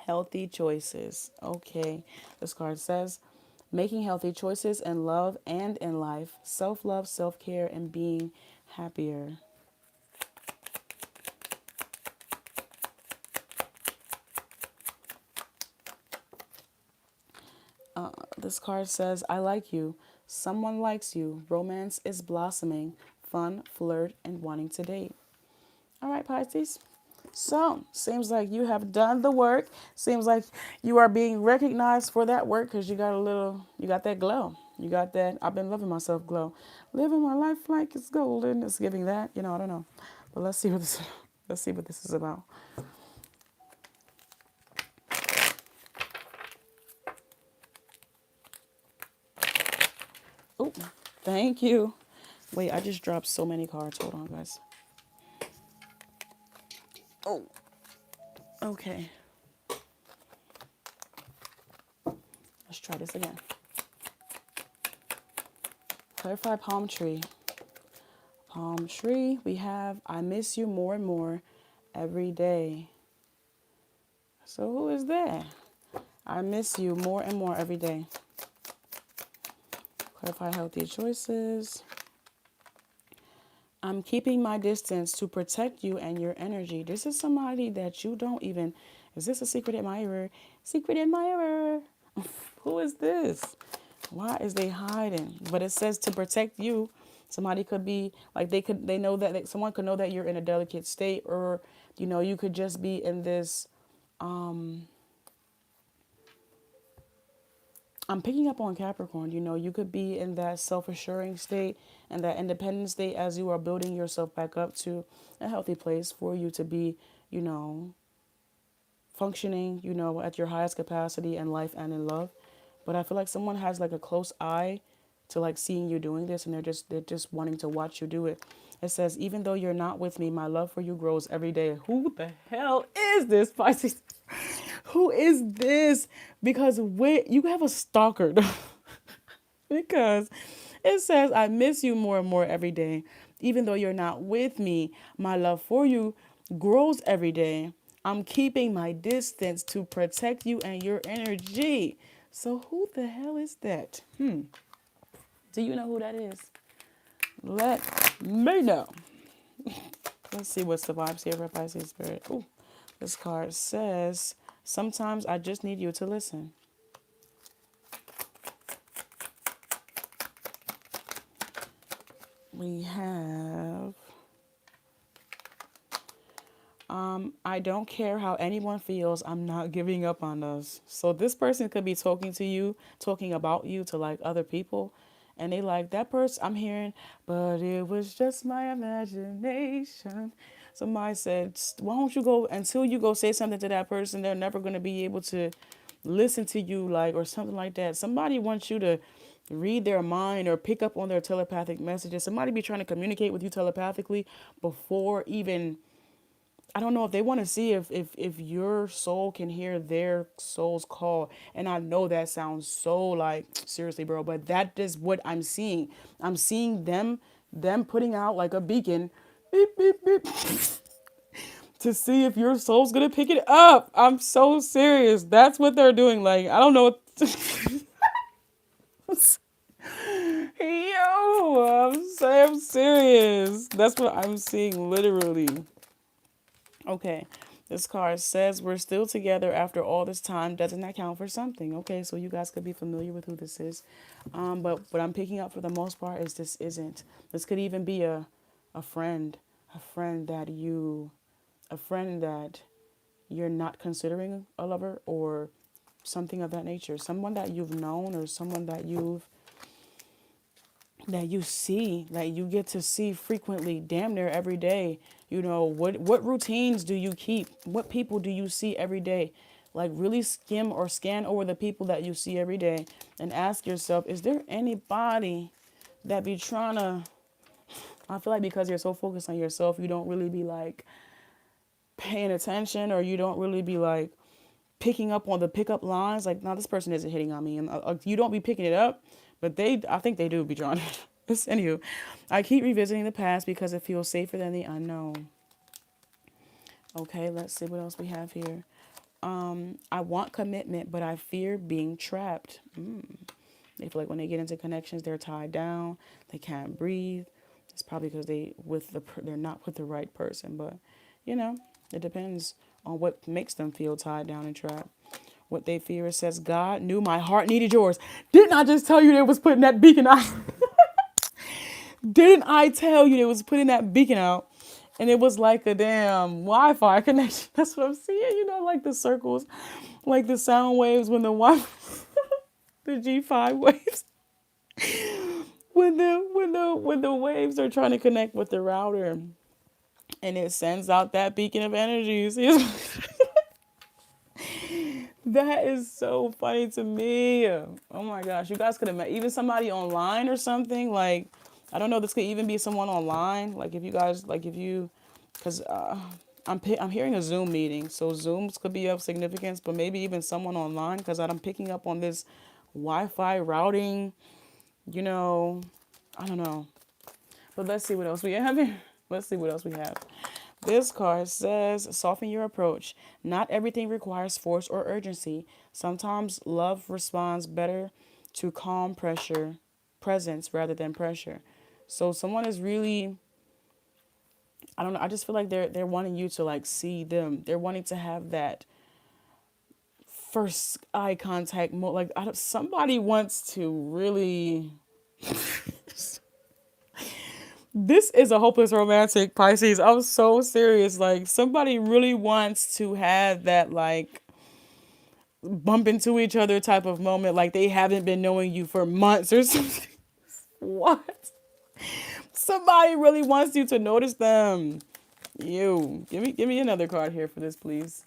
Healthy choices. Okay. This card says, making healthy choices in love and in life, self-love, self-care, and being happier. This card says, I like you. Someone likes you. Romance is blossoming. Fun, flirt, and wanting to date. All right, Pisces. So, seems like you have done the work. Seems like you are being recognized for that work because you got that glow. You got that, I've been loving myself glow. Living my life like it's golden. It's giving that, I don't know. But let's see what this is about. Oh, thank you. Wait, I just dropped so many cards. Hold on, guys. Oh, okay. Let's try this again. Clarify palm tree. Palm tree, we have I miss you more and more every day. So who is that? I miss you more and more every day. Clarify healthy choices. I'm keeping my distance to protect you and your energy. This is somebody that you don't even... Is this a secret admirer? Secret admirer. Who is this? Why is they hiding? But it says to protect you. Somebody could be like they know that someone could know that you're in a delicate state, or you could just be in this I'm picking up on Capricorn. You could be in that self-assuring state and that independent state as you are building yourself back up to a healthy place for you to be, functioning, at your highest capacity in life and in love. But I feel like someone has like a close eye to like seeing you doing this, and they're just wanting to watch you do it. It says, even though you're not with me, my love for you grows every day. Who the hell is this, Pisces? Who is this? Because you have a stalker. Because it says, I miss you more and more every day. Even though you're not with me, my love for you grows every day. I'm keeping my distance to protect you and your energy. So who the hell is that? Do you know who that is? Let me know. Let's see what's the vibes here for Pisces Spirit. Ooh, this card says, sometimes I just need you to listen. We have I don't care how anyone feels. I'm not giving up on us. So this person could be talking to you, talking about you to like other people. And they like that person I'm hearing, but it was just my imagination. Somebody said, why don't you go until you go say something to that person? They're never going to be able to listen to you, like, or something like that. Somebody wants you to read their mind or pick up on their telepathic messages. Somebody be trying to communicate with you telepathically before even, I don't know, if they want to see if your soul can hear their soul's call. And I know that sounds so like seriously, bro, but that is what I'm seeing. I'm seeing them putting out like a beacon, beep beep beep, to see if your soul's gonna pick it up. I'm so serious. That's what they're doing. Like, I don't know what yo, I'm serious. That's what I'm seeing literally. Okay, this card says we're still together after all this time. Doesn't that count for something? Okay, so you guys could be familiar with who this is. But what I'm picking up for the most part is this isn't. This could even be a friend, a friend that you, a friend that you're not considering a lover or something of that nature. Someone that you've known or someone that you see, that you get to see frequently, damn near every day. You know, what routines do you keep? What people do you see every day? Like, really skim or scan over the people that you see every day and ask yourself, is there anybody that be trying to, I feel like because you're so focused on yourself, you don't really be like paying attention, or you don't really be like picking up on the pickup lines. Like, no, this person isn't hitting on me. And you don't be picking it up, but I think they do be drawn. Anywho, I keep revisiting the past because it feels safer than the unknown. Okay, let's see what else we have here. I want commitment, but I fear being trapped. They feel like when they get into connections, they're tied down. They can't breathe. It's probably because they're not with the right person. But you know, it depends on what makes them feel tied down and trapped. What they fear, it says, God knew my heart needed yours. Didn't I just tell you they was putting that beacon out? Didn't I tell you they was putting that beacon out? And it was like a damn Wi-Fi connection. That's what I'm seeing. You know, like the circles, like the sound waves when the the G5 waves. When the waves are trying to connect with the router, and it sends out that beacon of energy. See? That is so funny to me. Oh my gosh, you guys could have met even somebody online or something. Like, I don't know, this could even be someone online. Like, if you guys, like, if you, because I'm hearing a Zoom meeting, so Zooms could be of significance, but maybe even someone online, because I'm picking up on this Wi-Fi routing, you know, I don't know. But let's see what else we have here. Let's see what else we have. This card says, soften your approach. Not everything requires force or urgency. Sometimes love responds better to calm presence rather than pressure. So someone is really, I don't know, I just feel like they're wanting you to like see them. They're wanting to have that first eye contact. Like, somebody wants to really This is a hopeless romantic, Pisces. I'm so serious. Like, somebody really wants to have that, like, bump into each other type of moment. Like, they haven't been knowing you for months or something. What? Somebody really wants you to notice them. You. Give me another card here for this, please.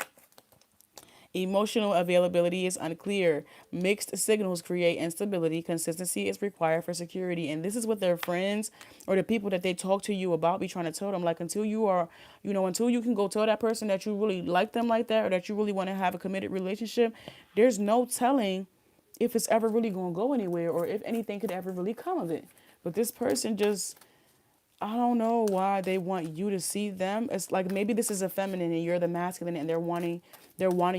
Emotional availability is unclear. Mixed signals create instability. Consistency is required for security. And this is what their friends or the people that they talk to you about be trying to tell them. Like, until you are, until you can go tell that person that you really like them like that, or that you really want to have a committed relationship, there's no telling if it's ever really going to go anywhere, or if anything could ever really come of it. But this person just, I don't know why they want you to see them. It's like, maybe this is a feminine and you're the masculine, and they're wanting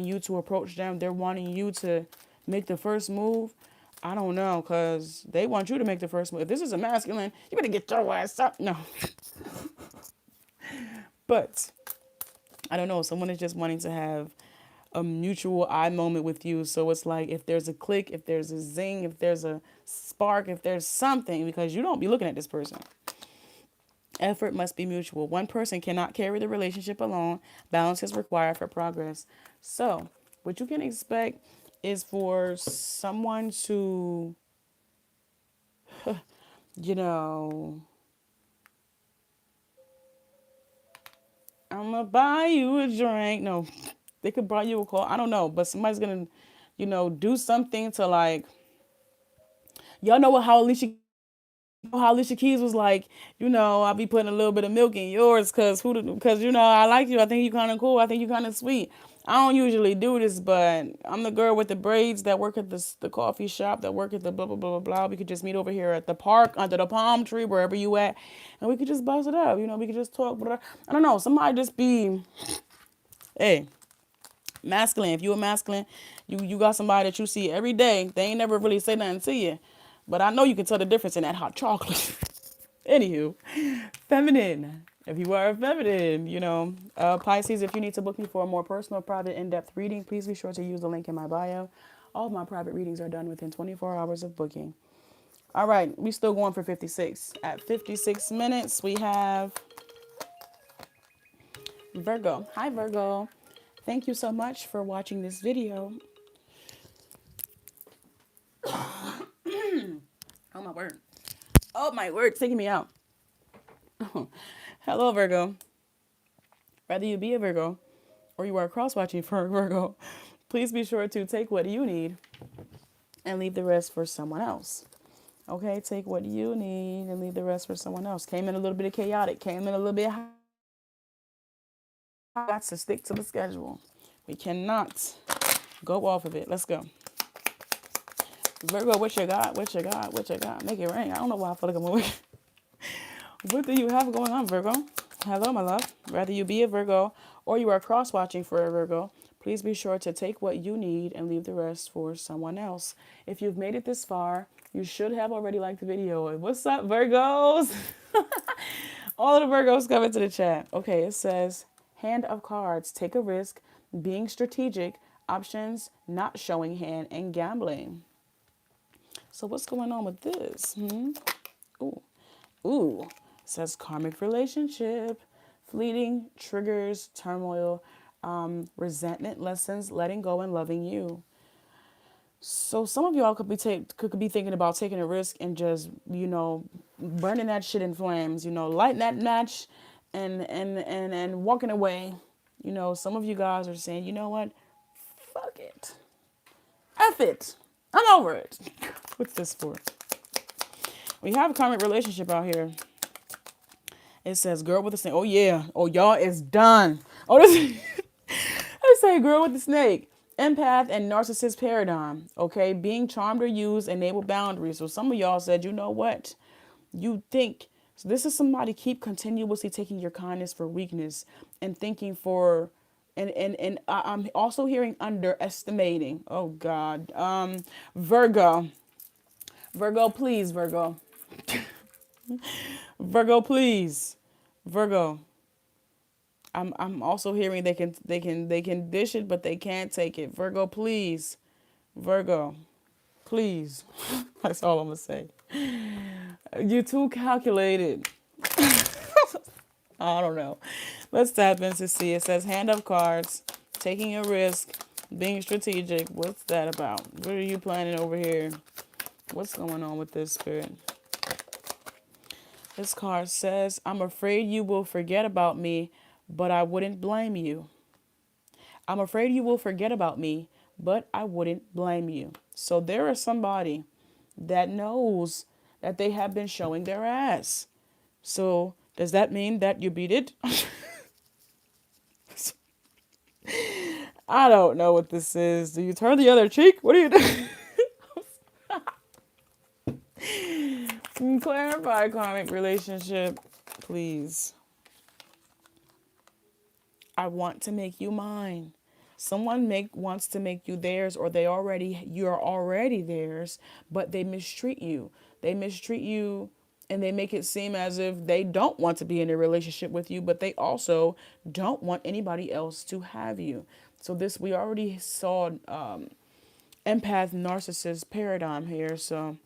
you to approach them. They're wanting you to make the first move. I don't know, because they want you to make the first move. If this is a masculine, you better get your ass up. No. But I don't know. Someone is just wanting to have a mutual eye moment with you. So it's like, if there's a click, if there's a zing, if there's a spark, if there's something, because you don't be looking at this person. Effort must be mutual. One person cannot carry the relationship alone. Balance is required for progress. So, what you can expect is for someone to, you know, I'm gonna buy you a drink. No, they could buy you a call. I don't know, but somebody's gonna, do something to like, y'all know what how Alicia Keys was like, I'll be putting a little bit of milk in yours because I like you. I think you kind of cool. I think you kind of sweet. I don't usually do this, but I'm the girl with the braids that work at the coffee shop, that work at the blah blah blah blah blah. We could just meet over here at the park under the palm tree, wherever you at, and we could just bust it up. We could just talk. But I don't know. Somebody just be, hey, masculine. If you a masculine, you got somebody that you see every day. They ain't never really say nothing to you, but I know you can tell the difference in that hot chocolate. Anywho, feminine. If you are a feminine, Pisces, if you need to book me for a more personal, private, in-depth reading, please be sure to use the link in my bio. All of my private readings are done within 24 hours of booking. All right, we still going for 56. At 56 minutes, we have Virgo. Hi, Virgo. Thank you so much for watching this video. Oh, my word. Oh, my word, it's taking me out. Hello, Virgo. Whether you be a Virgo or you are cross-watching for a Virgo, please be sure to take what you need and leave the rest for someone else. Okay, take what you need and leave the rest for someone else. Came in a little bit of chaotic, came in a little bit high. Got to stick to the schedule. We cannot go off of it. Let's go. Virgo, what you got? What you got? What you got? Make it rain. I don't know why I feel like I'm awake. What do you have going on, Virgo? Hello, my love. Whether you be a Virgo or you are cross-watching for a Virgo, please be sure to take what you need and leave the rest for someone else. If you've made it this far, you should have already liked the video. What's up, Virgos? All of the Virgos coming to the chat. Okay, it says, hand of cards, take a risk, being strategic, options, not showing hand, and gambling. So what's going on with this? Ooh. It says karmic relationship, fleeting, triggers, turmoil, resentment, lessons, letting go, and loving you. So some of y'all could be thinking about taking a risk and just, burning that shit in flames, lighting that match and walking away. Some of you guys are saying, you know what? Fuck it. F it. I'm over it. What's this for? We have a karmic relationship out here. It says girl with a snake. Oh, yeah. Oh, y'all, it's done. Oh, this I say girl with the snake. Empath and narcissist paradigm. Okay. Being charmed or used, enable boundaries. So some of y'all said, you know what? You think. So this is somebody keep continuously taking your kindness for weakness and thinking for. And I'm also hearing underestimating. Oh, God. Virgo. Virgo, please, Virgo. Virgo, please. Virgo. I'm also hearing they can dish it, but they can't take it. Virgo, please. Virgo, please. That's all I'm gonna say. You're too calculated. I don't know. Let's tap in to see. It says hand of cards, taking a risk, being strategic. What's that about? What are you planning over here? What's going on with this, Spirit? This card says, I'm afraid you will forget about me, but I wouldn't blame you. I'm afraid you will forget about me, but I wouldn't blame you. So there is somebody that knows that they have been showing their ass. So does that mean that you beat it? I don't know what this is. Do you turn the other cheek? What do you do? Clarify karmic relationship, please. I want to make you mine. Someone wants to make you theirs, or you're already theirs, but they mistreat you. They mistreat you and they make it seem as if they don't want to be in a relationship with you, but they also don't want anybody else to have you. So we already saw empath narcissist paradigm here. So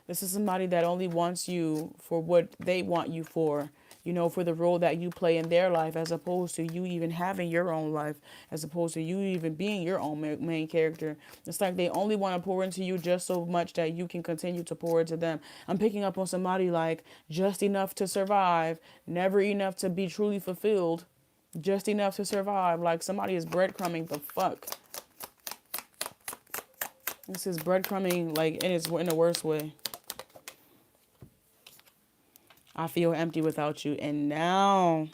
This is somebody that only wants you for what they want you for, you know, for the role that you play in their life, as opposed to you even having your own life, as opposed to you even being your own main character. It's like they only want to pour into you just so much that you can continue to pour into them. I'm picking up on somebody like just enough to survive, never enough to be truly fulfilled, just enough to survive. Like somebody is breadcrumbing the fuck. This is breadcrumbing, like, in the worst way. I feel empty without you. And now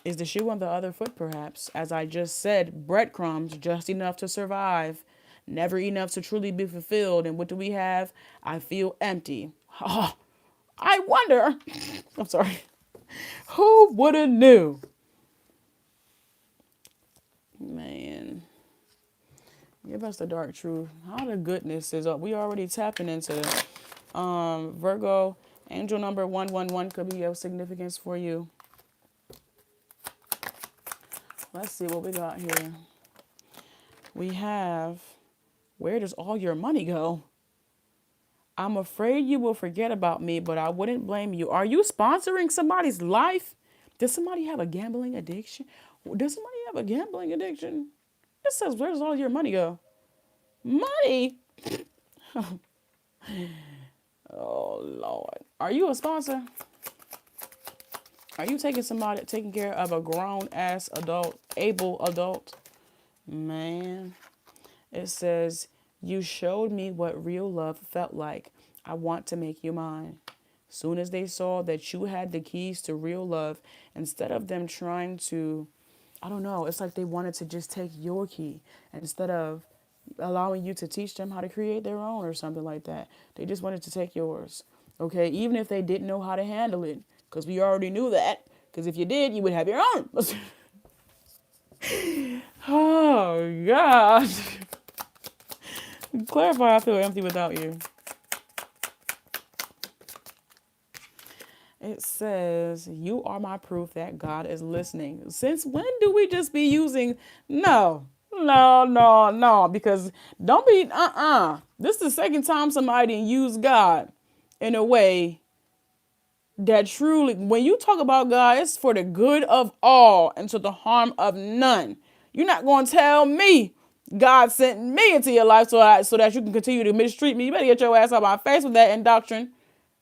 is the shoe on the other foot, perhaps. As I just said, breadcrumbs, just enough to survive, never enough to truly be fulfilled. And what do we have? I feel empty. Oh, I wonder. I'm sorry. Who would have knew? Man. Give us the dark truth. How the goodness is up. We already tapping into Virgo. Angel number 111 could be of significance for you. Let's see what we got here. We have, where does all your money go? I'm afraid you will forget about me, but I wouldn't blame you. Are you sponsoring somebody's life? Does somebody have a gambling addiction? Does somebody have a gambling addiction? It says, where does all your money go? Money? Oh, Lord. Are you a sponsor? Are you taking care of a grown-ass adult, able adult? Man. It says, you showed me what real love felt like. I want to make you mine. Soon as they saw that you had the keys to real love, instead of them trying to, I don't know, it's like they wanted to just take your key instead of allowing you to teach them how to create their own or something like that. They just wanted to take yours. Okay, even if they didn't know how to handle it, because we already knew that. Because if you did, you would have your own. Oh, God. Clarify, I feel empty without you. It says, you are my proof that God is listening. Since when do we just be using no? Because don't be, This is the second time somebody used God in a way that truly, when you talk about God, it's for the good of all and to the harm of none. You're not going to tell me God sent me into your life so that you can continue to mistreat me. You better get your ass out of my face with that indoctrination,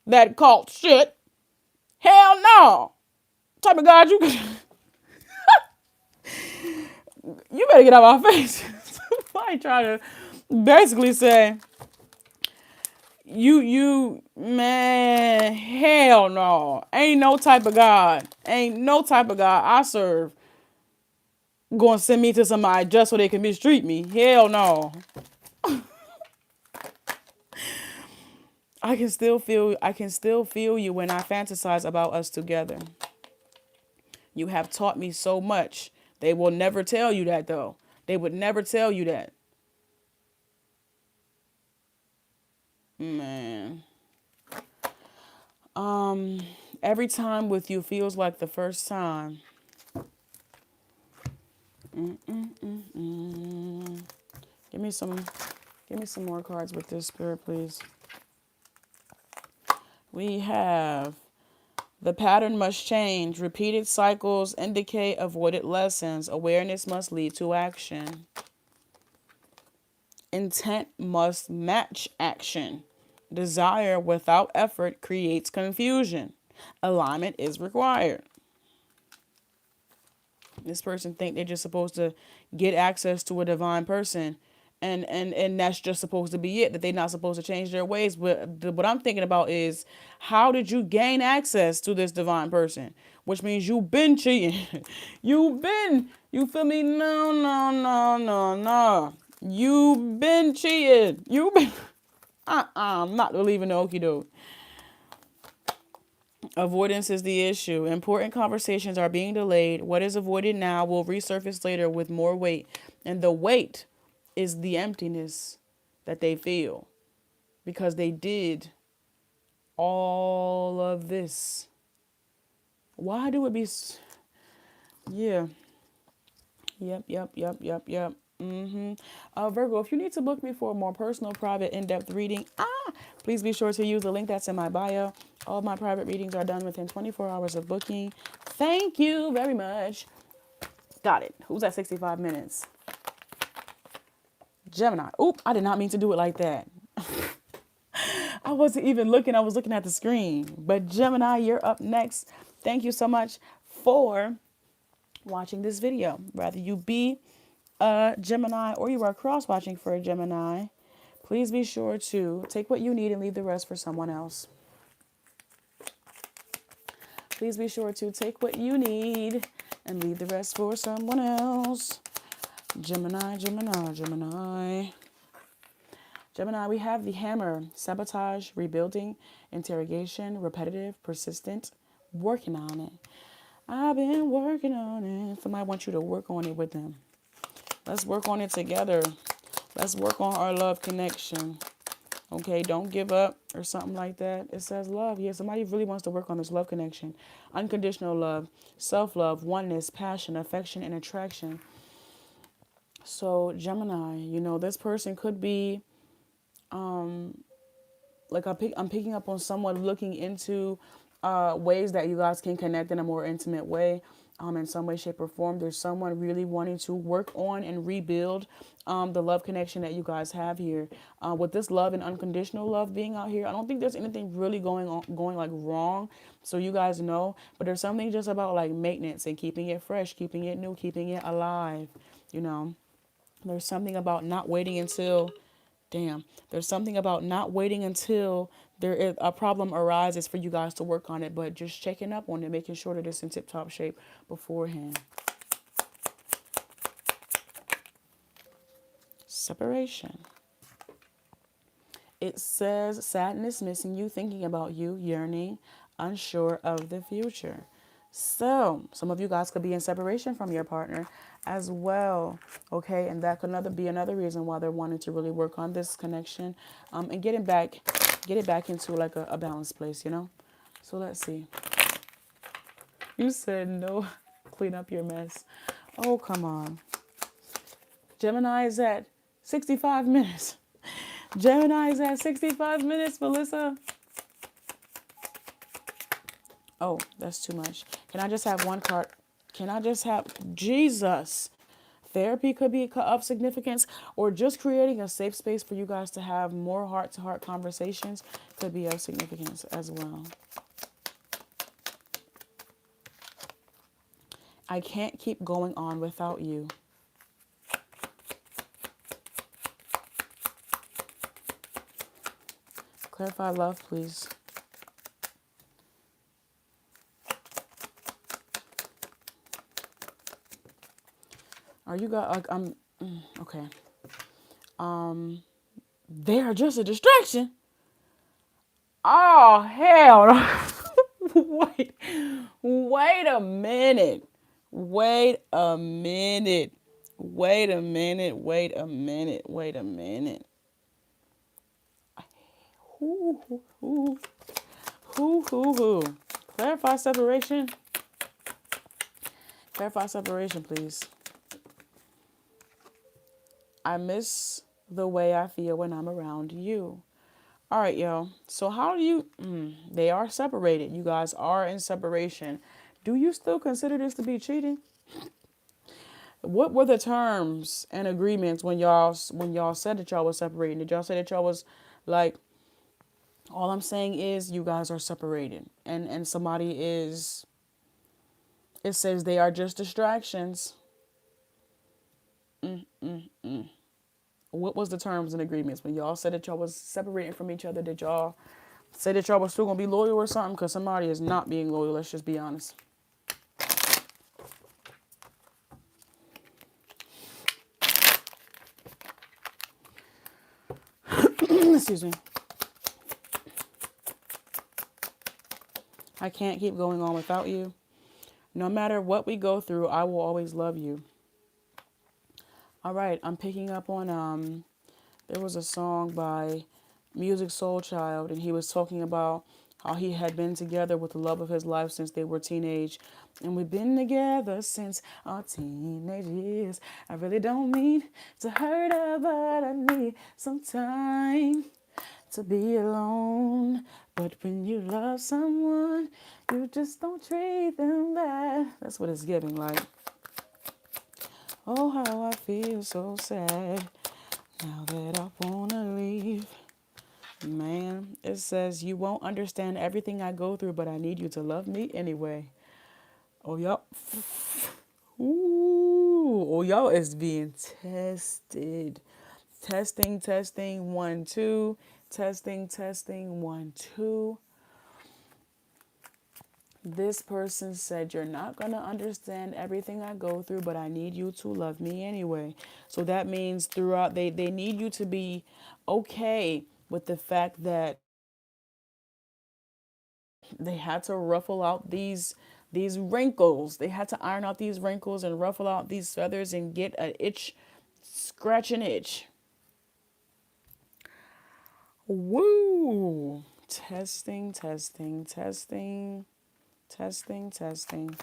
that cult shit. Hell no. Type of God you you better get out of my face. Somebody try to basically say, man, hell no. Ain't no type of God I serve gonna send me to somebody just so they can mistreat me. Hell no. I can still feel you when I fantasize about us together. You have taught me so much. They will never tell you that, though. They would never tell you that. Man. Every time with you feels like the first time. Give me some more cards with this, Spirit, please. We have the pattern must change. Repeated cycles indicate avoided lessons. Awareness must lead to action. Intent must match action. Desire without effort creates confusion. Alignment is required. This person think they're just supposed to get access to a divine person, and that's just supposed to be it, that they're not supposed to change their ways. But what I'm thinking about is, how did you gain access to this divine person? Which means you've been cheating. You feel me? No. You've been cheating. You've been, I'm not believing the okie doke. Avoidance is the issue. Important conversations are being delayed. What is avoided now will resurface later with more weight. And the weight is the emptiness that they feel because they did all of this. Why do it be? Yeah. Yep. Virgo, if you need to book me for a more personal, private, in-depth reading, please be sure to use the link that's in my bio. All of my private readings are done within 24 hours of booking. Thank you very much. Got it. Who's at 65 minutes? Gemini. Oop, I did not mean to do it like that. I wasn't even looking. I was looking at the screen. But Gemini, you're up next. Thank you so much for watching this video. Whether you be a Gemini or you are cross-watching for a Gemini, please be sure to take what you need and leave the rest for someone else. Please be sure to take what you need and leave the rest for someone else. Gemini, Gemini, Gemini. Gemini, we have the hammer, sabotage, rebuilding, interrogation, repetitive, persistent, working on it. I've been working on it. Somebody wants you to work on it with them. Let's work on it together. Let's work on our love connection. Okay, don't give up or something like that. It says love. Yeah, somebody really wants to work on this love connection. Unconditional love, self-love, oneness, passion, affection, and attraction. So, Gemini, you know, this person could be, like I'm picking up on someone looking into ways that you guys can connect in a more intimate way. In some way, shape, or form. There's someone really wanting to work on and rebuild the love connection that you guys have here. With this love and unconditional love being out here, I don't think there's anything really going like wrong. So you guys know, but there's something just about like maintenance and keeping it fresh, keeping it new, keeping it alive. You know, there's something about not waiting until, there's something about not waiting until a problem arises for you guys to work on it, but just checking up on it, making sure that it's in tip-top shape beforehand. Separation. It says sadness, missing you, thinking about you, yearning, unsure of the future. So some of you guys could be in separation from your partner as well. Okay, and that could be another reason why they're wanting to really work on this connection and get it back into like a balanced place, you know. So let's see. You said no, clean up your mess. Oh, come on. Gemini is at 65 minutes. Gemini is at 65 minutes, Melissa. Oh, that's too much. Can I just have one card? Can I just have Jesus? Therapy could be of significance, or just creating a safe space for you guys to have more heart-to-heart conversations could be of significance as well. I can't keep going on without you. Clarify love, please. Are you guys like okay. They are just a distraction. Oh hell no. Wait a minute. Wait a minute. Wait a minute. Wait a minute. Wait a minute. Who. Clarify separation. Clarify separation, please. I miss the way I feel when I'm around you. All right, yo. So how do you... they are separated. You guys are in separation. Do you still consider this to be cheating? What were the terms and agreements when y'all said that y'all was separating? Did y'all say that y'all was like... All I'm saying is you guys are separated. And somebody is... It says they are just distractions. What was the terms and agreements when y'all said that y'all was separating from each other? Did y'all say that y'all was still gonna be loyal or something? Because somebody is not being loyal. Let's just be honest. Excuse me. I can't keep going on without you. No matter what we go through, I will always love you. All right, I'm picking up on, there was a song by Music Soul Child, and he was talking about how he had been together with the love of his life since they were teenage. And we've been together since our teenage years. I really don't mean to hurt her, but I need some time to be alone. But when you love someone, you just don't treat them bad. That's what it's giving like. Oh, how I feel so sad now that I wanna leave. Man, it says you won't understand everything I go through, but I need you to love me anyway. Oh, y'all. Ooh. Oh, y'all is being tested. Testing, testing, 1, 2. Testing, testing, 1, 2. This person said, you're not going to understand everything I go through, but I need you to love me anyway. So that means throughout, they need you to be okay with the fact that they had to ruffle out these wrinkles. They had to iron out these wrinkles and ruffle out these feathers and get an itch, scratch an itch. Woo! Testing, testing, testing, testing, testing.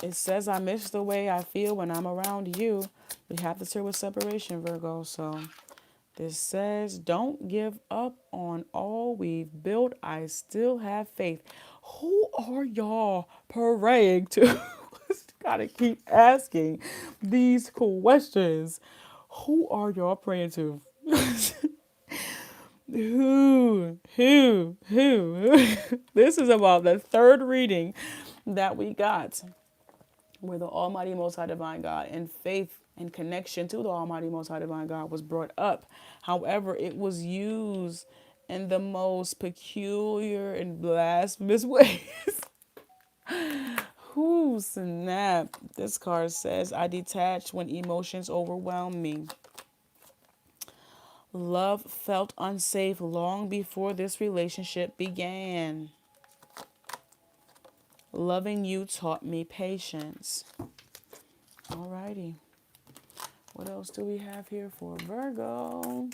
It says I miss the way I feel when I'm around you. We have to deal with separation, Virgo. So this says, don't give up on all we've built. I still have faith. Who are y'all praying to? Gotta keep asking these questions. Who are y'all praying to? Who? This is about the third reading that we got, where the Almighty Most High Divine God and faith and connection to the Almighty Most High Divine God was brought up. However, it was used in the most peculiar and blasphemous ways. Whoo, snap. This card says, I detach when emotions overwhelm me. Love felt unsafe long before this relationship began. Loving you taught me patience. Alrighty. What else do we have here for Virgo?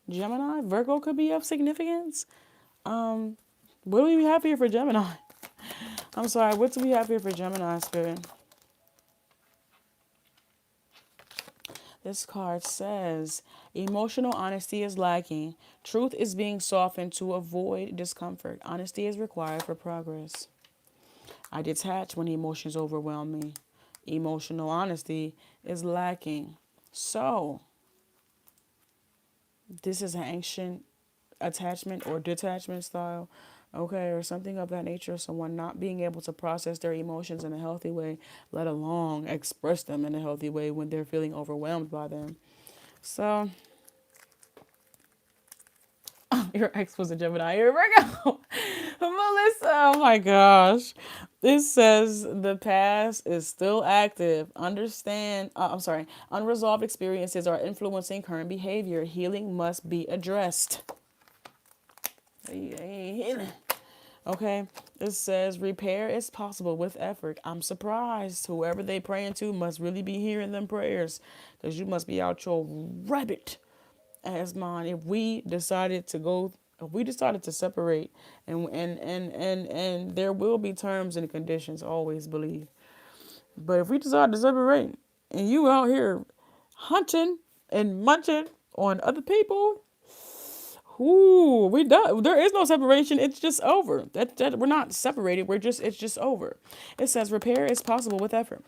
Gemini. Virgo could be of significance. What do we have here for Gemini? I'm sorry, what do we have here for Gemini, Spirit? This card says, emotional honesty is lacking. Truth is being softened to avoid discomfort. Honesty is required for progress. I detach when emotions overwhelm me. Emotional honesty is lacking. So, this is an ancient attachment or detachment style, okay, or something of that nature. Someone not being able to process their emotions in a healthy way, let alone express them in a healthy way when they're feeling overwhelmed by them. So, your ex was a Gemini. Here we go. Melissa, oh my gosh. This says the past is still active. Unresolved experiences are influencing current behavior. Healing must be addressed. Okay, it says repair is possible with effort. I'm surprised whoever they praying to must really be hearing them prayers, because you must be out your rabbit ass mind. If we decided to separate, and there will be terms and conditions, always believe. But if we decide to separate and you out here hunting and munching on other people, ooh, we done. There is no separation. It's just over. That we're not separated. It's just over. It says repair is possible with effort.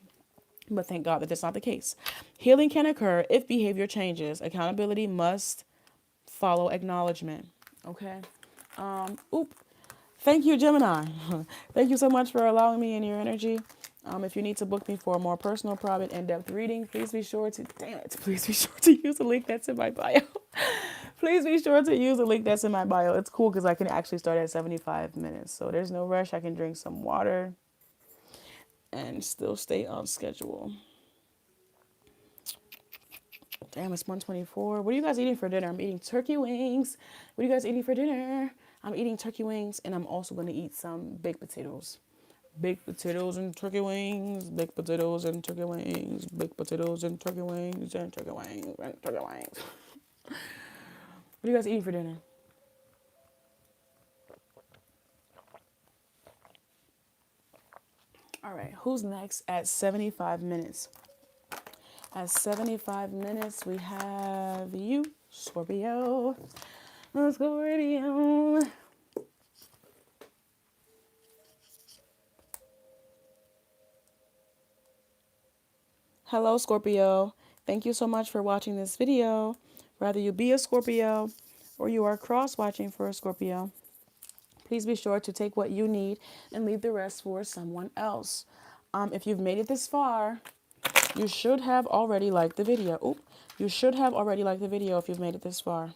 But thank God that that's not the case. Healing can occur if behavior changes. Accountability must follow acknowledgement. Okay. Thank you, Gemini. Thank you so much for allowing me in your energy. If you need to book me for a more personal, private, in-depth reading, please be sure to use the link that's in my bio. Please be sure to use the link that's in my bio. It's cool because I can actually start at 75 minutes. So there's no rush. I can drink some water and still stay on schedule. Damn, it's 1:24. What are you guys eating for dinner? I'm eating turkey wings. What are you guys eating for dinner? I'm eating turkey wings, and I'm also going to eat some baked potatoes. Baked potatoes and turkey wings. Baked potatoes and turkey wings. Baked potatoes and turkey wings and turkey wings and turkey wings. What are you guys eating for dinner? All right, who's next at 75 minutes? At 75 minutes, we have you, Scorpio. Scorpio. Hello, Scorpio. Thank you so much for watching this video. Whether you be a Scorpio or you are cross-watching for a Scorpio, please be sure to take what you need and leave the rest for someone else. If you've made it this far, you should have already liked the video. Oop, you should have already liked the video if you've made it this far.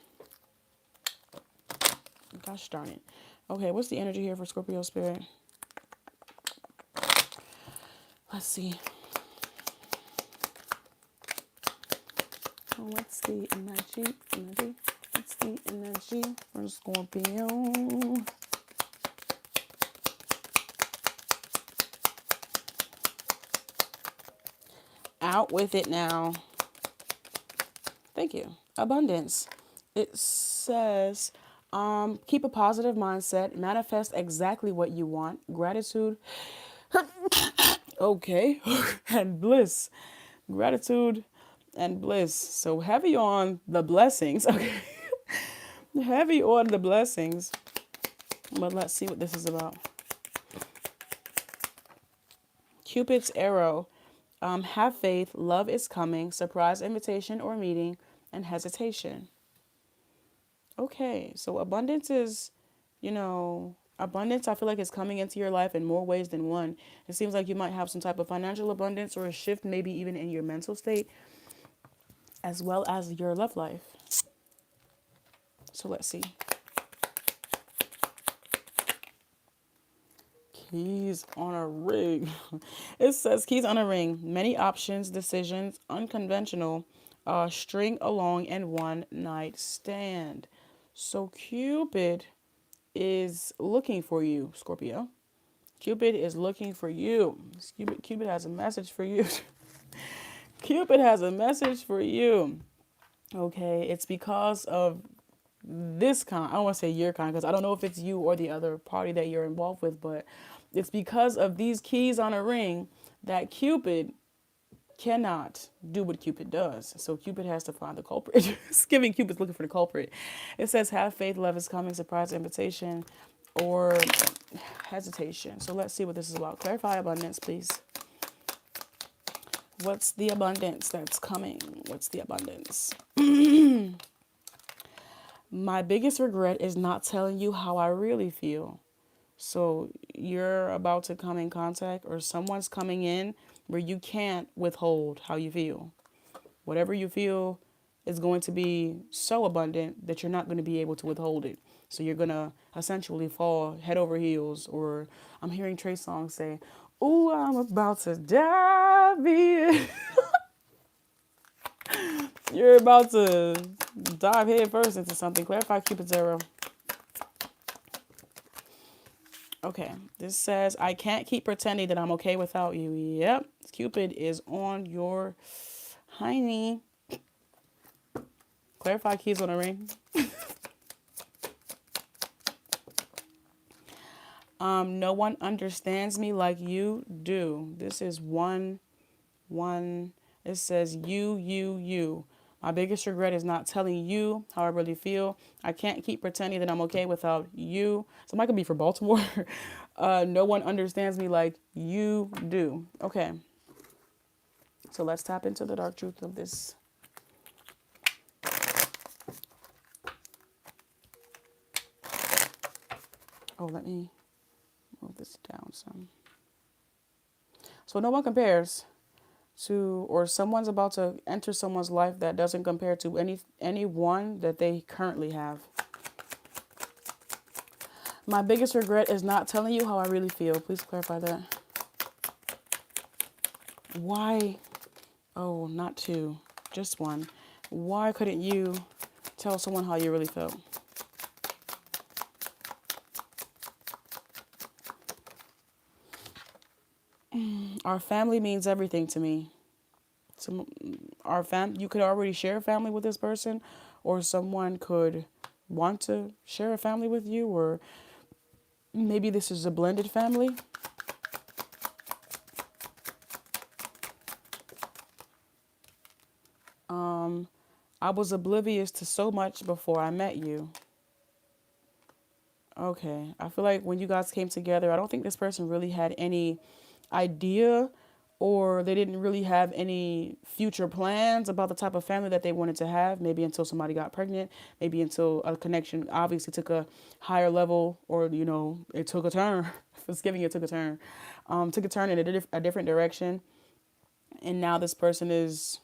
Gosh darn it. Okay, what's the energy here for Scorpio spirit? Let's see. What's the energy? What's the energy for Scorpio? Out with it now. Thank you. Abundance. It says, keep a positive mindset, manifest exactly what you want, gratitude, okay, and bliss. Gratitude and bliss. So heavy on the blessings. Okay. Heavy on the blessings. But let's see what this is about. Cupid's arrow. Have faith, love is coming, surprise invitation or meeting, and hesitation. Okay, so abundance is, abundance I feel like is coming into your life in more ways than one. It seems like you might have some type of financial abundance or a shift maybe even in your mental state as well as your love life. So let's see. Keys on a ring. It says keys on a ring. Many options, decisions, unconventional, string along, and one night stand. So Cupid is looking for you, Scorpio. Cupid is looking for you. Cupid has a message for you. Cupid has a message for you. Okay, it's because of this kind. I don't want to say your kind because I don't know if it's you or the other party that you're involved with, but it's because of these keys on a ring that Cupid cannot do what Cupid does. So Cupid has to find the culprit. It's giving Cupid's looking for the culprit. It says have faith, love is coming, surprise invitation, or hesitation. So let's see what this is about. Clarify abundance, please. What's the abundance that's coming? What's the abundance? My biggest regret is not telling you how I really feel. So you're about to come in contact or someone's coming in where you can't withhold how you feel. Whatever you feel is going to be so abundant that you're not going to be able to withhold it. So you're going to essentially fall head over heels. Or I'm hearing Trey Songz say, ooh, I'm about to dive. You're about to dive head first into something. Clarify Cupid's arrow. Okay, this says, I can't keep pretending that I'm okay without you. Yep, Cupid is on your hiney. Clarify keys on a ring. No one understands me like you do. This is one. It says you. My biggest regret is not telling you how I really feel. I can't keep pretending that I'm okay without you. So mine could be for Baltimore. No one understands me like you do. Okay. So let's tap into the dark truth of this. Oh, let me move this down some. So no one compares to, or someone's about to enter someone's life that doesn't compare to anyone that they currently have. My biggest regret is not telling you how I really feel. Please clarify that. Why? Oh, not two, just one. Why couldn't you tell someone how you really felt? Our family means everything to me. You could already share a family with this person, or someone could want to share a family with you, or maybe this is a blended family. I was oblivious to so much before I met you. Okay. I feel like when you guys came together, I don't think this person really had any idea, or they didn't really have any future plans about the type of family that they wanted to have, maybe until somebody got pregnant, maybe until a connection obviously took a higher level, or, it took a turn. It's giving it took a turn. Took a turn in a different direction. And now this person is,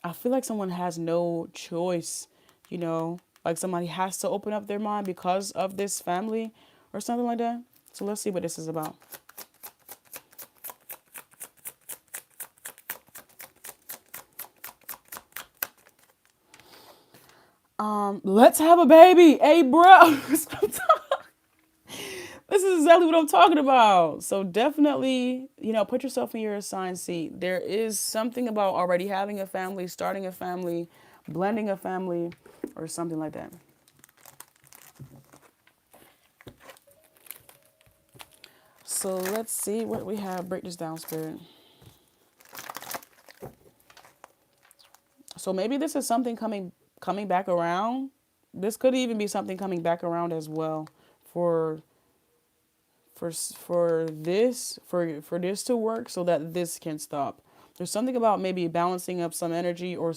I feel like someone has no choice, like somebody has to open up their mind because of this family or something like that. So let's see what this is about. Let's have a baby. Hey, bro. This is exactly what I'm talking about. So definitely, put yourself in your assigned seat. There is something about already having a family, starting a family, blending a family, or something like that. So let's see what we have. Break this down, Spirit. So maybe this is something coming back around. This could even be something coming back around as well for this to work, so that this can stop. There's something about maybe balancing up some energy, or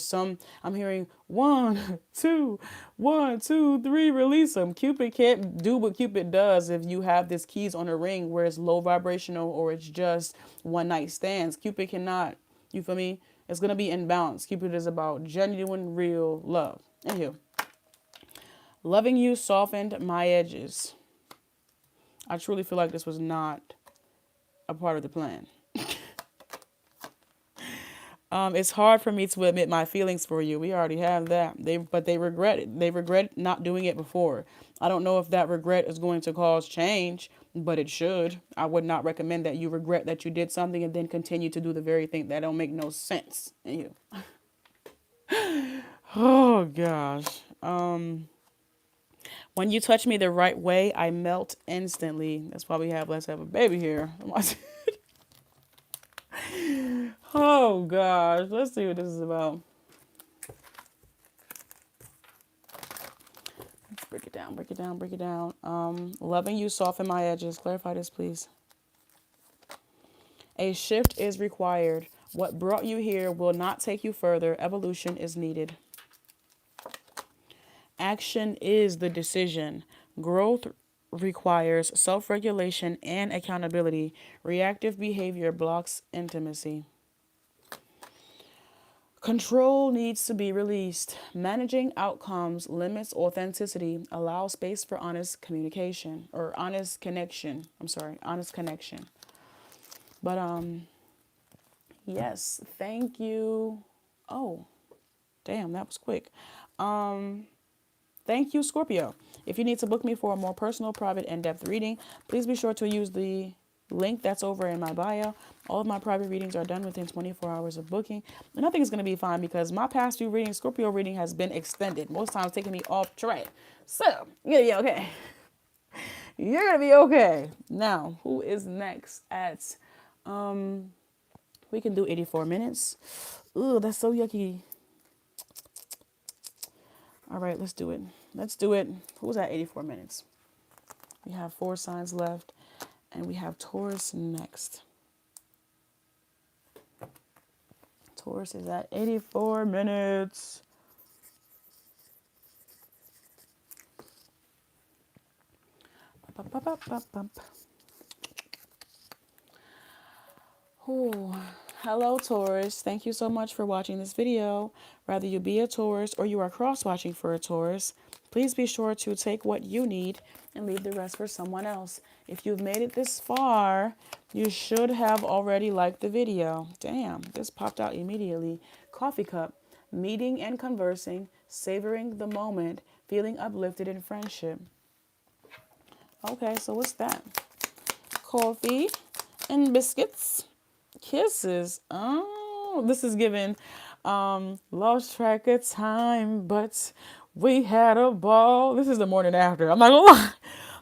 I'm hearing 1, 2, 1, 2, 3, release them. Cupid can't do what Cupid does if you have this keys on a ring where it's low vibrational, or it's just one night stands. Cupid cannot, you feel me? It's going to be in balance. Cupid is about genuine, real love. Anywho, loving you softened my edges. I truly feel like this was not a part of the plan. It's hard for me to admit my feelings for you. We already have that. But they regret it. They regret not doing it before. I don't know if that regret is going to cause change, but it should. I would not recommend that you regret that you did something and then continue to do the very thing that don't make no sense in you. Oh gosh. When you touch me the right way, I melt instantly. That's why we have Let's Have a Baby here. Oh gosh, let's see what this is about. Let's break it down. Loving you soften my edges. Clarify this, please. A shift is required. What brought you here will not take you further. Evolution is needed. Action is the decision. Growth requires self-regulation and accountability. Reactive behavior blocks intimacy. Control needs to be released. Managing outcomes limits authenticity. Allow space for honest communication, or honest connection. Honest connection. But yes, thank you. Oh, damn, that was quick. Thank you, Scorpio. If you need to book me for a more personal, private, in-depth reading, please be sure to use the link that's over in my bio. All of my private readings are done within 24 hours of booking. And I think it's going to be fine because my past few readings, Scorpio reading, has been extended. Most times taking me off track. So, yeah, okay. You're going to be okay. Now, who is next at, we can do 84 minutes. Ooh, that's so yucky. All right, let's do it. Who's at 84 minutes? We have 4 signs left, and we have Taurus next. Taurus is at 84 minutes. Ooh. Hello, Taurus. Thank you so much for watching this video. Whether you be a Taurus or you are cross-watching for a Taurus, please be sure to take what you need and leave the rest for someone else. If you've made it this far, you should have already liked the video. Damn, this popped out immediately. Coffee cup, meeting and conversing, savoring the moment, feeling uplifted in friendship. Okay, so what's that? Coffee and biscuits. Kisses. Oh, this is given lost track of time, but we had a ball. This is the morning after. I'm not gonna lie.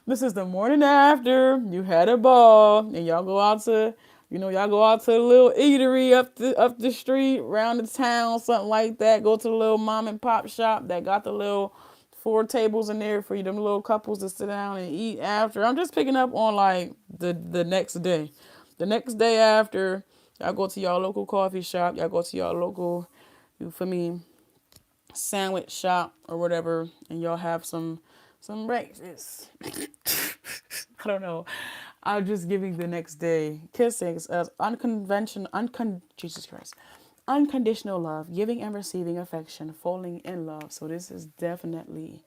This is the morning after you had a ball and y'all go out to You know, y'all go out to the little eatery up the street, around the town, something like that. Go to the little mom and pop shop that got the little 4 tables in there for you, them little couples to sit down and eat after. I'm just picking up on like the next day. The next day after, y'all go to y'all local coffee shop, y'all go to y'all local, you feel me, sandwich shop or whatever, and y'all have some breakfast. I don't know. I'm just giving the next day kissing as Jesus Christ, unconditional love, giving and receiving affection, falling in love. So this is definitely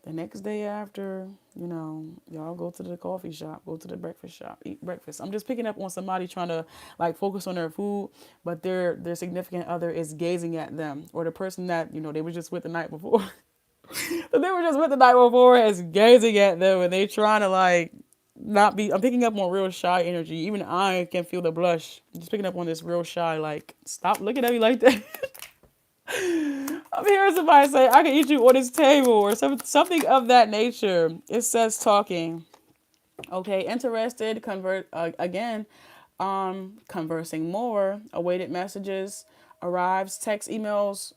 the next day after, you know, y'all go to the coffee shop, go to the breakfast shop, eat breakfast. I'm just picking up on somebody trying to like focus on their food, but their significant other is gazing at them, or the person that, you know, they were just with the night before. That they were just with the night before is gazing at them, and they trying to like not be. I'm picking up on real shy energy. Even I can feel the blush. I'm just picking up on this real shy, like, stop looking at me like that. I'm hearing somebody say, I can eat you on this table, or something of that nature. It says talking. Okay, interested, convert again, conversing more, awaited messages, arrives, text, emails,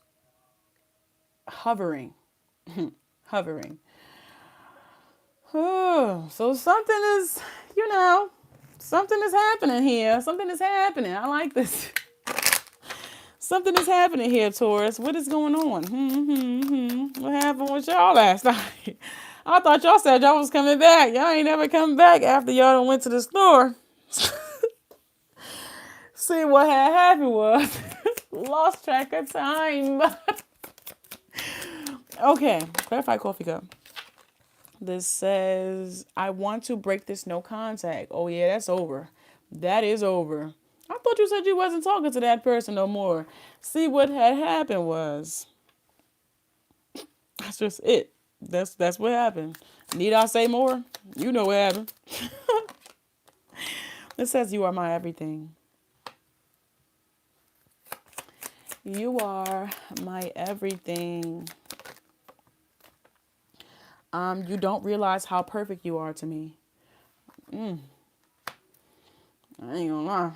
hovering, hovering. So something is, you know, something is happening here. Something is happening. I like this. Something is happening here, Taurus. What is going on? What happened with y'all last night? I thought y'all said y'all was coming back. Y'all ain't never come back after y'all done went to the store. See, what had happened was lost track of time. Okay, clarify coffee cup. This says, I want to break this no contact. Oh yeah, that's over. That is over. I thought you said you wasn't talking to that person no more. See, what had happened was, that's just it. That's what happened. Need I say more? You know what happened. It says you are my everything. You are my everything. You don't realize how perfect you are to me. I ain't gonna lie.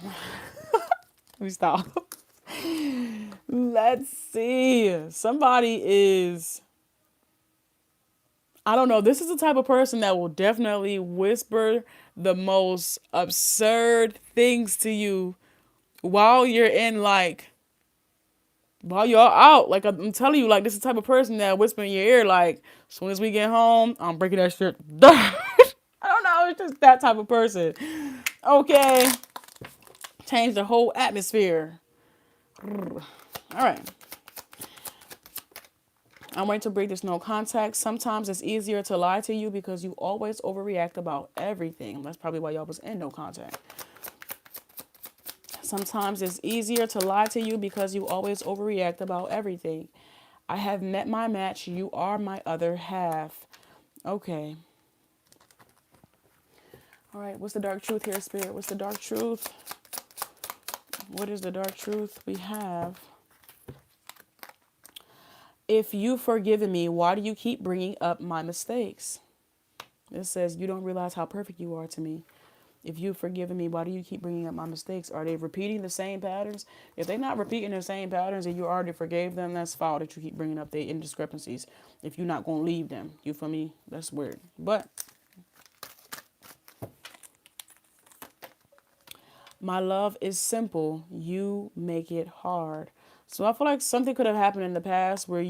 Let me stop. Let's see. Somebody is, I don't know. This is the type of person that will definitely whisper the most absurd things to you while you're in like, while you're out. Like, I'm telling you, like, this is the type of person that whisper in your ear, like, as soon as we get home, I'm breaking that shit. I don't know. It's just that type of person. Okay. Change the whole atmosphere. All right. I'm waiting to break this no contact. Sometimes it's easier to lie to you because you always overreact about everything. That's probably why y'all was in no contact. Sometimes it's easier to lie to you because you always overreact about everything. I have met my match. You are my other half. Okay. All right. What's the dark truth here, Spirit? What's the dark truth? What is the dark truth? We have, if you've forgiven me, why do you keep bringing up my mistakes? It says, you don't realize how perfect you are to me. If you've forgiven me, why do you keep bringing up my mistakes? Are they repeating the same patterns? If they're not repeating the same patterns and you already forgave them, that's foul that you keep bringing up their indiscrepancies. If you're not going to leave them, you feel me? That's weird. But my love is simple. You make it hard. So I feel like something could have happened in the past where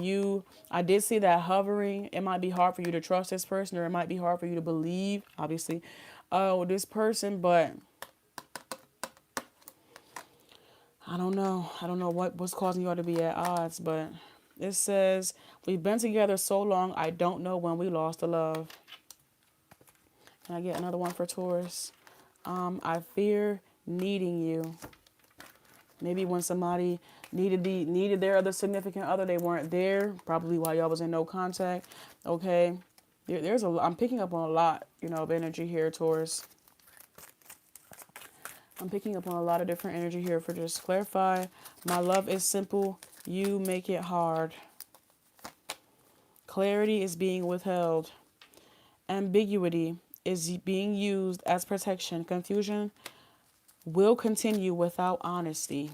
I did see that hovering. It might be hard for you to trust this person, or it might be hard for you to believe, obviously, with this person. But I don't know. I don't know what's causing y'all to be at odds. But it says, we've been together so long, I don't know when we lost the love. Can I get another one for Taurus? I fear needing you. Maybe when somebody needed their other significant other, they weren't there. Probably while y'all was in no contact. Okay, I'm picking up on a lot, of energy here, Taurus. I'm picking up on a lot of different energy here. For just clarify, my love is simple. You make it hard. Clarity is being withheld. Ambiguity is being used as protection. Confusion will continue without honesty.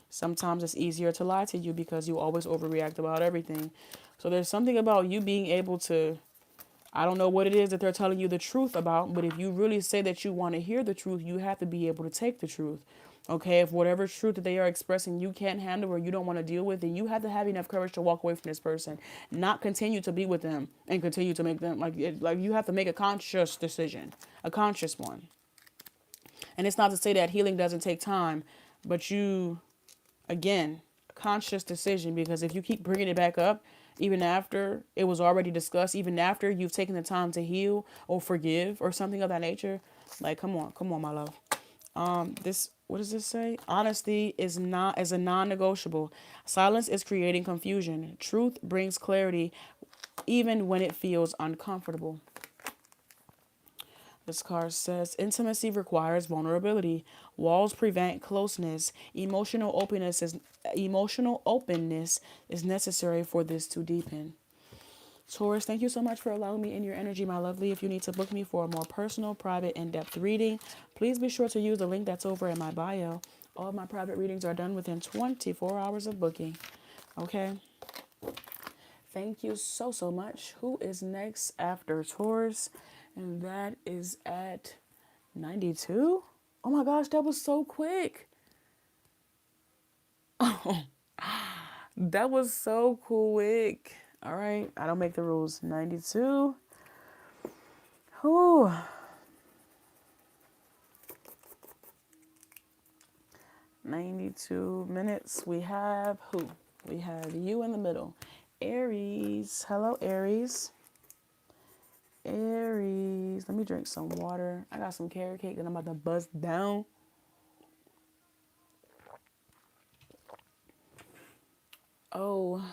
Sometimes it's easier to lie to you because you always overreact about everything. So there's something about you being able to, I don't know what it is that they're telling you the truth about, but if you really say that you want to hear the truth, you have to be able to take the truth. Okay, if whatever truth that they are expressing you can't handle or you don't want to deal with, then you have to have enough courage to walk away from this person, not continue to be with them and continue to make them like you have to make a conscious decision, a conscious one. And it's not to say that healing doesn't take time, but you, again, conscious decision, because if you keep bringing it back up, even after it was already discussed, even after you've taken the time to heal or forgive or something of that nature, like, come on, my love. What does this say? Honesty is a non-negotiable. Silence is creating confusion. Truth brings clarity even when it feels uncomfortable. This card says intimacy requires vulnerability. Walls prevent closeness. Emotional openness is necessary for this to deepen. Taurus, thank you so much for allowing me in your energy, my lovely. If you need to book me for a more personal, private, in-depth reading, please be sure to use the link that's over in my bio. All of my private readings are done within 24 hours of booking. Okay? Thank you so much. Who is next after Taurus? And that is at 92. Oh my gosh, that was so quick. Oh, that was so quick. All right, I don't make the rules. 92. Whew. 92 minutes. We have who? We have you in the middle. Aries. Hello, Aries. Aries. Let me drink some water. I got some carrot cake that I'm about to bust down. Oh.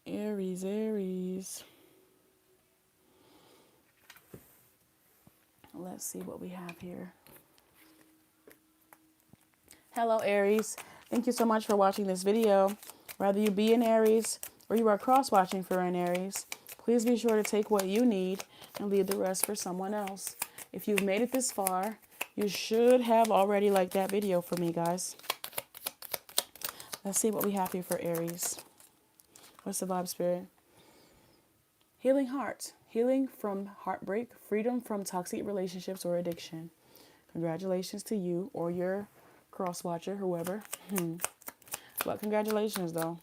Aries, Aries. Let's see what we have here. Hello, Aries. Thank you so much for watching this video. Whether you be an Aries or you are cross-watching for an Aries, please be sure to take what you need and leave the rest for someone else. If you've made it this far, you should have already liked that video for me, guys. Let's see what we have here for Aries. What's the vibe, Spirit? Healing heart. Healing from heartbreak. Freedom from toxic relationships or addiction. Congratulations to you or your cross-watcher, whoever. But congratulations, though.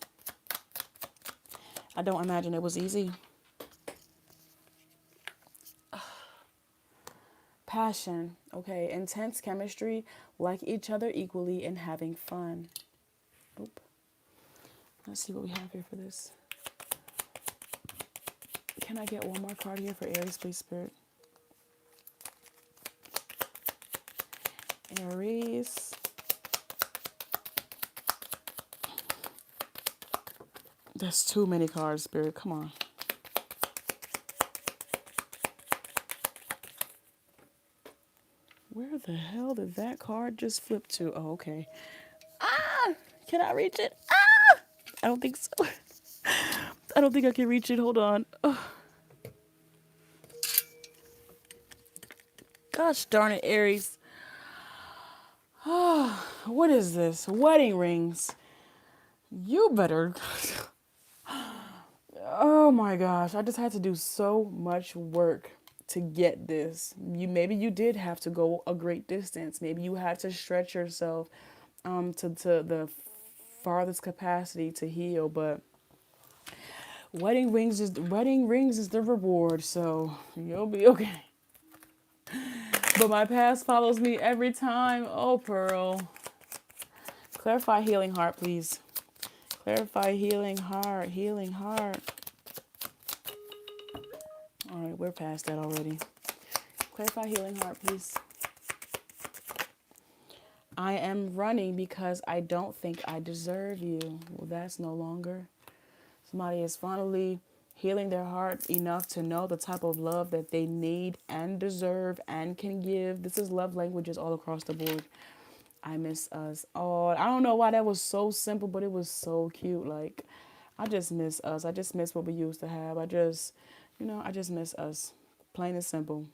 I don't imagine it was easy. Passion. Okay. Intense chemistry. Like each other equally and having fun. Oop. Let's see what we have here for this. Can I get one more card here for Aries, please, Spirit? Aries. That's too many cards, Spirit. Come on. Where the hell did that card just flip to? Oh, okay. Ah! Can I reach it? Ah! I don't think so. I don't think I can reach it. Hold on. Oh. Gosh darn it, Aries. Oh, what is this? Wedding rings. You better... Oh my gosh. I just had to do so much work to get this. Maybe you did have to go a great distance. Maybe you had to stretch yourself to the farthest capacity to heal, but wedding rings is the reward, so you'll be okay. But my past follows me every time. Oh, Pearl. Clarify healing heart, please. Clarify healing heart. Healing heart. All right, we're past that already. Clarify healing heart, please. I am running because I don't think I deserve you. Well, that's no longer. Somebody is finally healing their heart enough to know the type of love that they need and deserve and can give. This is love languages all across the board. I miss us. Oh, I don't know why that was so simple, but it was so cute. Like, I just miss us. I just miss what we used to have. I just miss us. Plain and simple.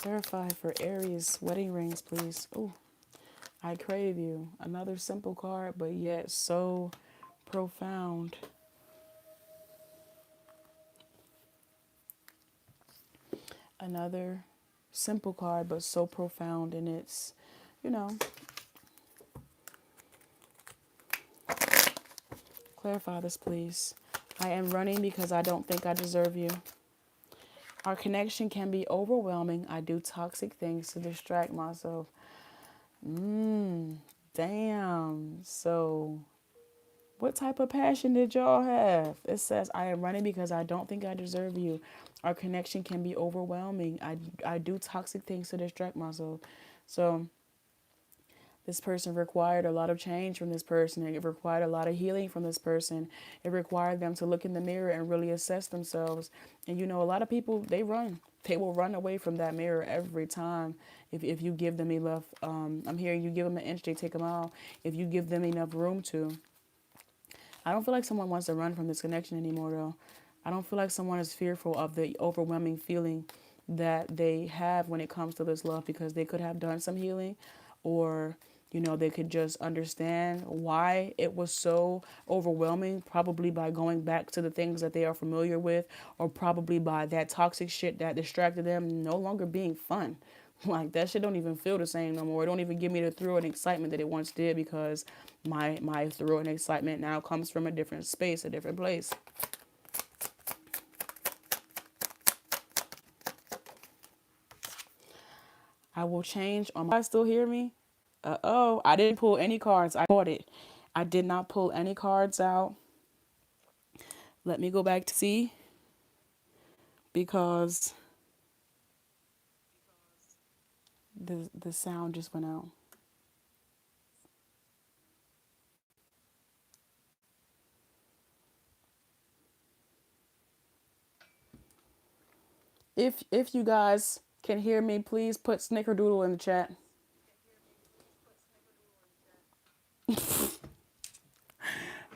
Clarify for Aries wedding rings, please. Ooh, I crave you. Another simple card, but yet so profound. Another simple card, but so profound in its, you know, clarify this, please. I am running because I don't think I deserve you. Our connection can be overwhelming. I do toxic things to distract myself. Damn. So, what type of passion did y'all have? It says, I am running because I don't think I deserve you. Our connection can be overwhelming. I do toxic things to distract myself. So, this person required a lot of change from this person. It required a lot of healing from this person. It required them to look in the mirror and really assess themselves. And you know, a lot of people, they run. They will run away from that mirror every time. If you give them enough, I'm hearing you give them an inch, they take a mile. If you give them enough room to. I don't feel like someone wants to run from this connection anymore, though. I don't feel like someone is fearful of the overwhelming feeling that they have when it comes to this love, because they could have done some healing, or you know, they could just understand why it was so overwhelming, probably by going back to the things that they are familiar with, or probably by that toxic shit that distracted them no longer being fun. Like, that shit don't even feel the same no more. It don't even give me the thrill and excitement that it once did, because my thrill and excitement now comes from a different space, a different place. I will change on my... You still hear me? Uh-oh, I didn't pull any cards. I caught it. I did not pull any cards out. Let me go back to see, because the sound just went out. If you guys can hear me, please put snickerdoodle in the chat.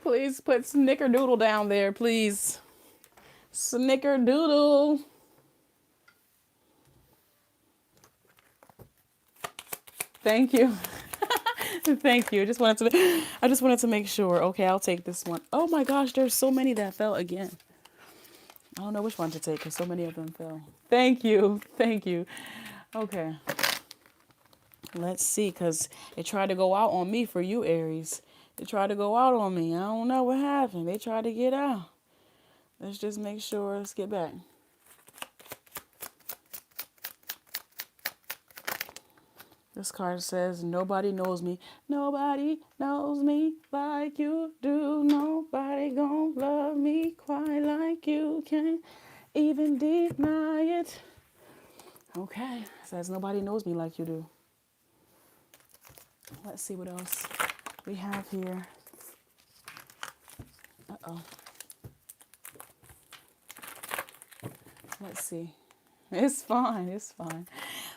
Please put snickerdoodle down there, please. Snickerdoodle. Thank you. Thank you. I just wanted to make sure. Okay, I'll take this one. Oh my gosh, there's so many that fell again. I don't know which one to take because so many of them fell. Thank you. Thank you. Okay. Let's see, because it tried to go out on me for you, Aries. It tried to go out on me. I don't know what happened. They tried to get out. Let's just make sure. Let's get back. This card says, nobody knows me. Nobody knows me like you do. Nobody gonna love me quite like you can even deny it. Okay. It says, nobody knows me like you do. Let's see what else we have here. Uh-oh. Let's see. It's fine. It's fine.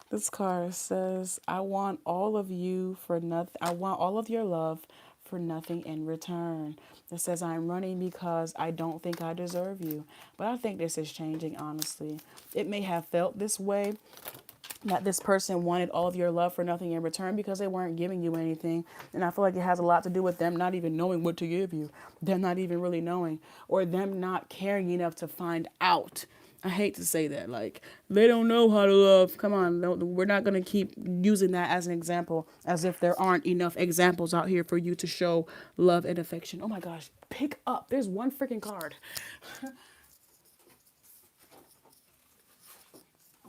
This card says, I want all of you for nothing. I want all of your love for nothing in return. It says, I'm running because I don't think I deserve you. But I think this is changing, honestly. It may have felt this way, that this person wanted all of your love for nothing in return because they weren't giving you anything. And I feel like it has a lot to do with them not even knowing what to give you. Them not even really knowing, or them not caring enough to find out. I hate to say that. Like, they don't know how to love. Come on. No, we're not going to keep using that as an example, as if there aren't enough examples out here for you to show love and affection. Oh my gosh. Pick up. There's one freaking card.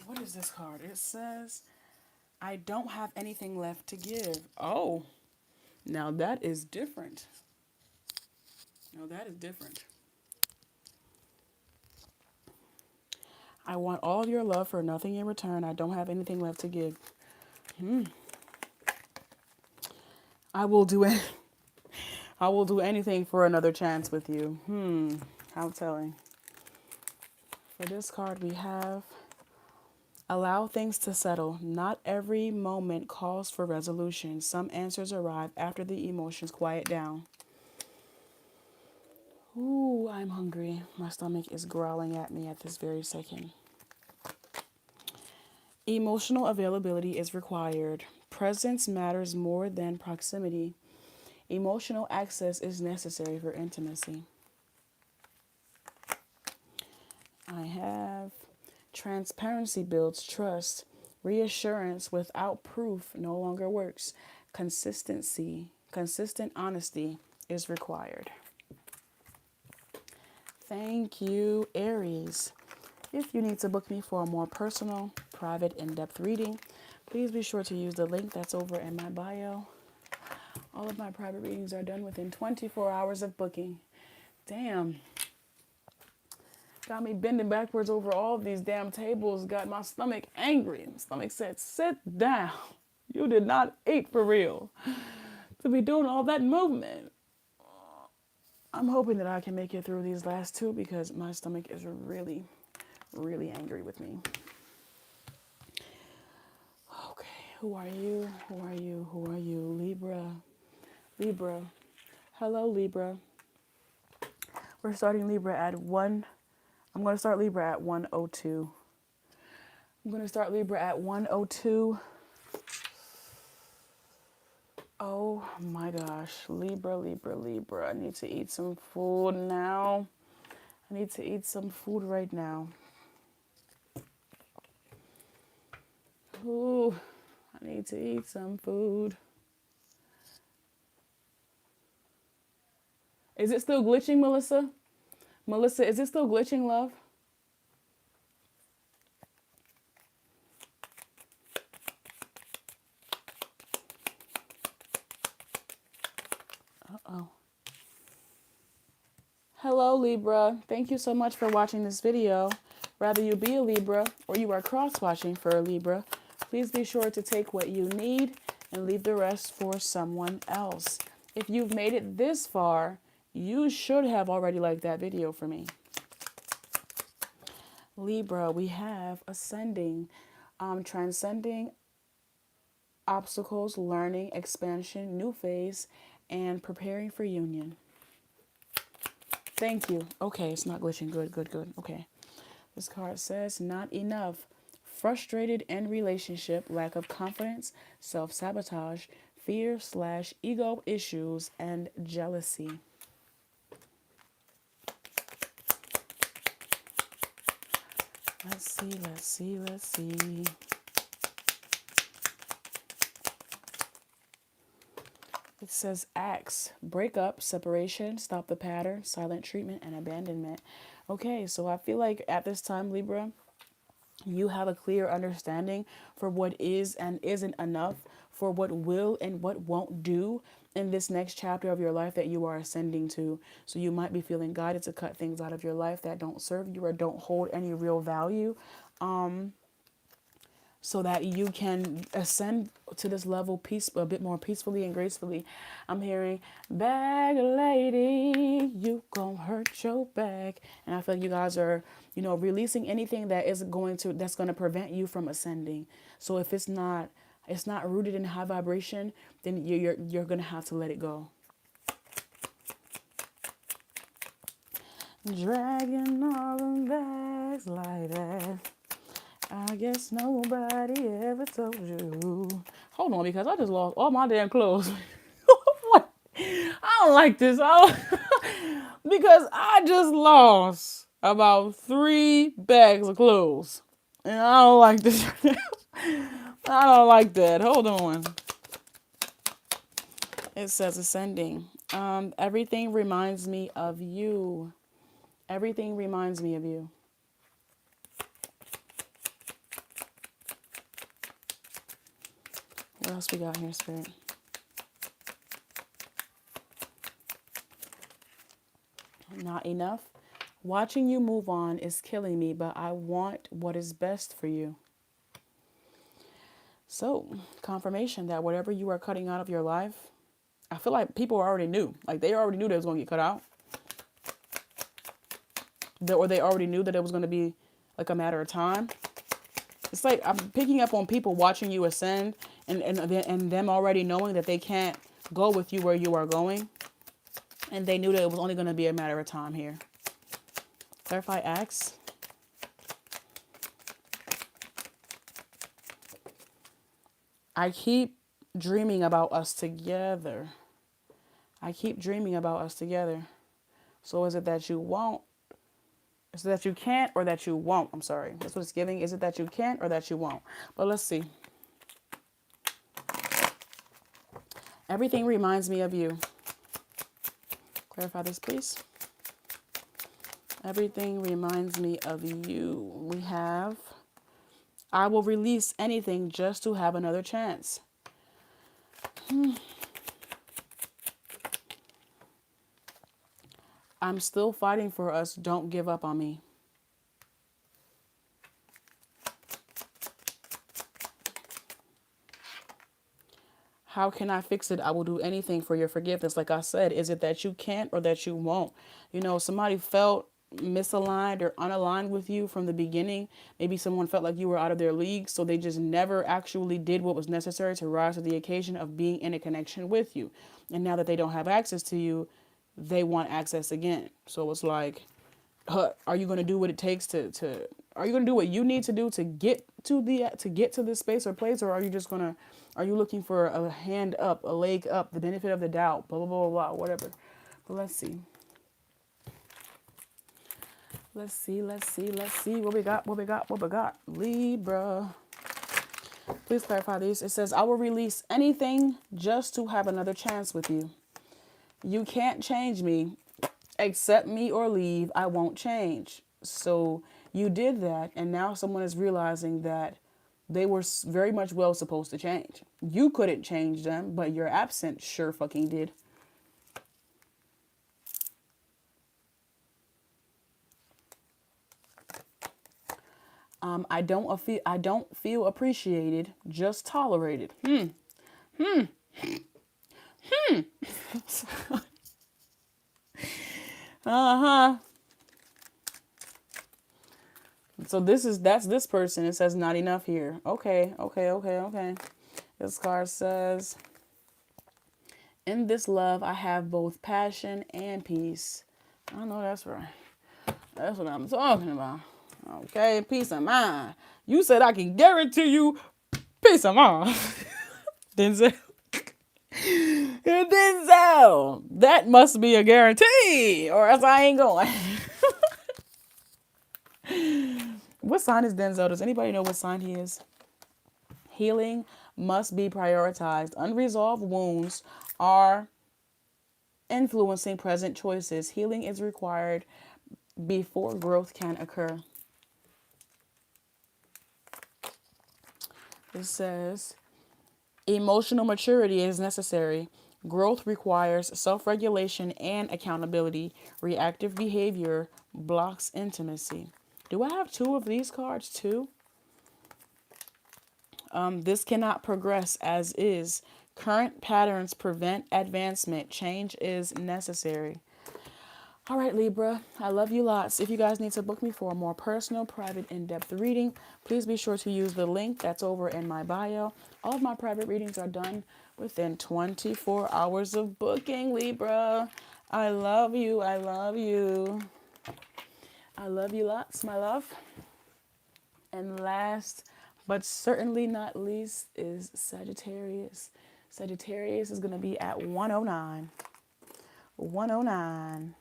What is this card? It says, I don't have anything left to give. Oh, now that is different. Now that is different. I want all of your love for nothing in return. I don't have anything left to give. I will do it. I will do anything for another chance with you. How telling. For this card we have, allow things to settle. Not every moment calls for resolution. Some answers arrive after the emotions quiet down. Ooh, I'm hungry. My stomach is growling at me at this very second. Emotional availability is required. Presence matters more than proximity. Emotional access is necessary for intimacy. I have transparency builds trust. Reassurance without proof no longer works. Consistent honesty is required. Thank you, Aries. If you need to book me for a more personal, private, in-depth reading, please be sure to use the link that's over in my bio. All of my private readings are done within 24 hours of booking. Damn. Got me bending backwards over all of these damn tables. Got my stomach angry. My stomach said, sit down. You did not eat for real to be doing all that movement. I'm hoping that I can make it through these last two because my stomach is really, really angry with me. Okay, who are you? Who are you? Who are you? Libra. Libra. Hello, Libra. We're starting Libra at 1. I'm going to start Libra at 102. I'm going to start Libra at 102. Oh my gosh. Libra, Libra, Libra. I need to eat some food now. I need to eat some food right now. Ooh, I need to eat some food. Is it still glitching, Melissa? Melissa, is it still glitching, love? Uh-oh. Hello, Libra. Thank you so much for watching this video. Whether you be a Libra or you are cross-watching for a Libra, please be sure to take what you need and leave the rest for someone else. If you've made it this far, you should have already liked that video for me. Libra, we have ascending, transcending obstacles, learning, expansion, new phase, and preparing for union. Thank you. Okay, it's not glitching. Good, good, good. Okay. This card says, not enough. Frustrated in relationship, lack of confidence, self-sabotage, fear/ego issues, and jealousy. Let's see, let's see, let's see. It says acts, breakup, separation, stop the pattern, silent treatment, and abandonment. Okay, so I feel like at this time, Libra, you have a clear understanding for what is and isn't enough, for what will and what won't do in this next chapter of your life that you are ascending to. So you might be feeling guided to cut things out of your life that don't serve you or don't hold any real value. So that you can ascend to this level a bit more peacefully and gracefully. I'm hearing, bag lady, you gon' hurt your back. And I feel like you guys are, releasing anything that's going to prevent you from ascending. So if it's not rooted in high vibration, then you're gonna have to let it go. Dragging all the bags like that. I guess nobody ever told you. Hold on, because I just lost all my damn clothes. What? I don't like this. Because I just lost about 3 bags of clothes. And I don't like this. I don't like that. Hold on. It says ascending. Everything reminds me of you. Everything reminds me of you. What else we got here, Spirit? Not enough. Watching you move on is killing me, but I want what is best for you. So, confirmation that whatever you are cutting out of your life, I feel like people already knew. Like, they already knew that it was going to get cut out. Or they already knew that it was going to be, like, a matter of time. It's like I'm picking up on people watching you ascend and them already knowing that they can't go with you where you are going. And they knew that it was only going to be a matter of time here. Clarify acts. I keep dreaming about us together. I keep dreaming about us together. So is it that you won't? Is it that you can't or that you won't? I'm sorry. That's what it's giving. Is it that you can't or that you won't? But let's see. Everything reminds me of you. Clarify this, please. Everything reminds me of you. We have, I will release anything just to have another chance. I'm still fighting for us. Don't give up on me. How can I fix it? I will do anything for your forgiveness. Like I said, is it that you can't or that you won't? You know, somebody felt misaligned or unaligned with you from the beginning. Maybe someone felt like you were out of their league, so they just never actually did what was necessary to rise to the occasion of being in a connection with you. And now that they don't have access to you, they want access again. So it's like, are you going to do what it takes to are you going to do what you need to do to get to this space or place, or are you just going to, are you looking for a hand up, a leg up, the benefit of the doubt, blah blah blah blah, whatever. But let's see what we got. Libra, please clarify these. It says, I will release anything just to have another chance with you. You can't change me. Accept me or leave. I won't change. So you did that, and now someone is realizing that they were very much well supposed to change. You couldn't change them, but your absence sure fucking did. I don't feel appreciated, just tolerated. So that's this person. It says not enough here. Okay. This card says, in this love, I have both passion and peace. I know that's right. That's what I'm talking about. Okay, peace of mind. You said I can guarantee you peace of mind. Denzel. Denzel. That must be a guarantee, or else I ain't going. What sign is Denzel? Does anybody know what sign he is? Healing must be prioritized. Unresolved wounds are influencing present choices. Healing is required before growth can occur. It says, emotional maturity is necessary. Growth requires self-regulation and accountability. Reactive behavior blocks intimacy. Do I have two of these cards too? This cannot progress as is. Current patterns prevent advancement. Change is necessary. All right, Libra, I love you lots. If you guys need to book me for a more personal, private, in-depth reading, please be sure to use the link that's over in my bio. All of my private readings are done within 24 hours of booking, Libra. I love you. I love you. I love you lots, my love. And last, but certainly not least, is Sagittarius. Sagittarius is going to be at 109. 109.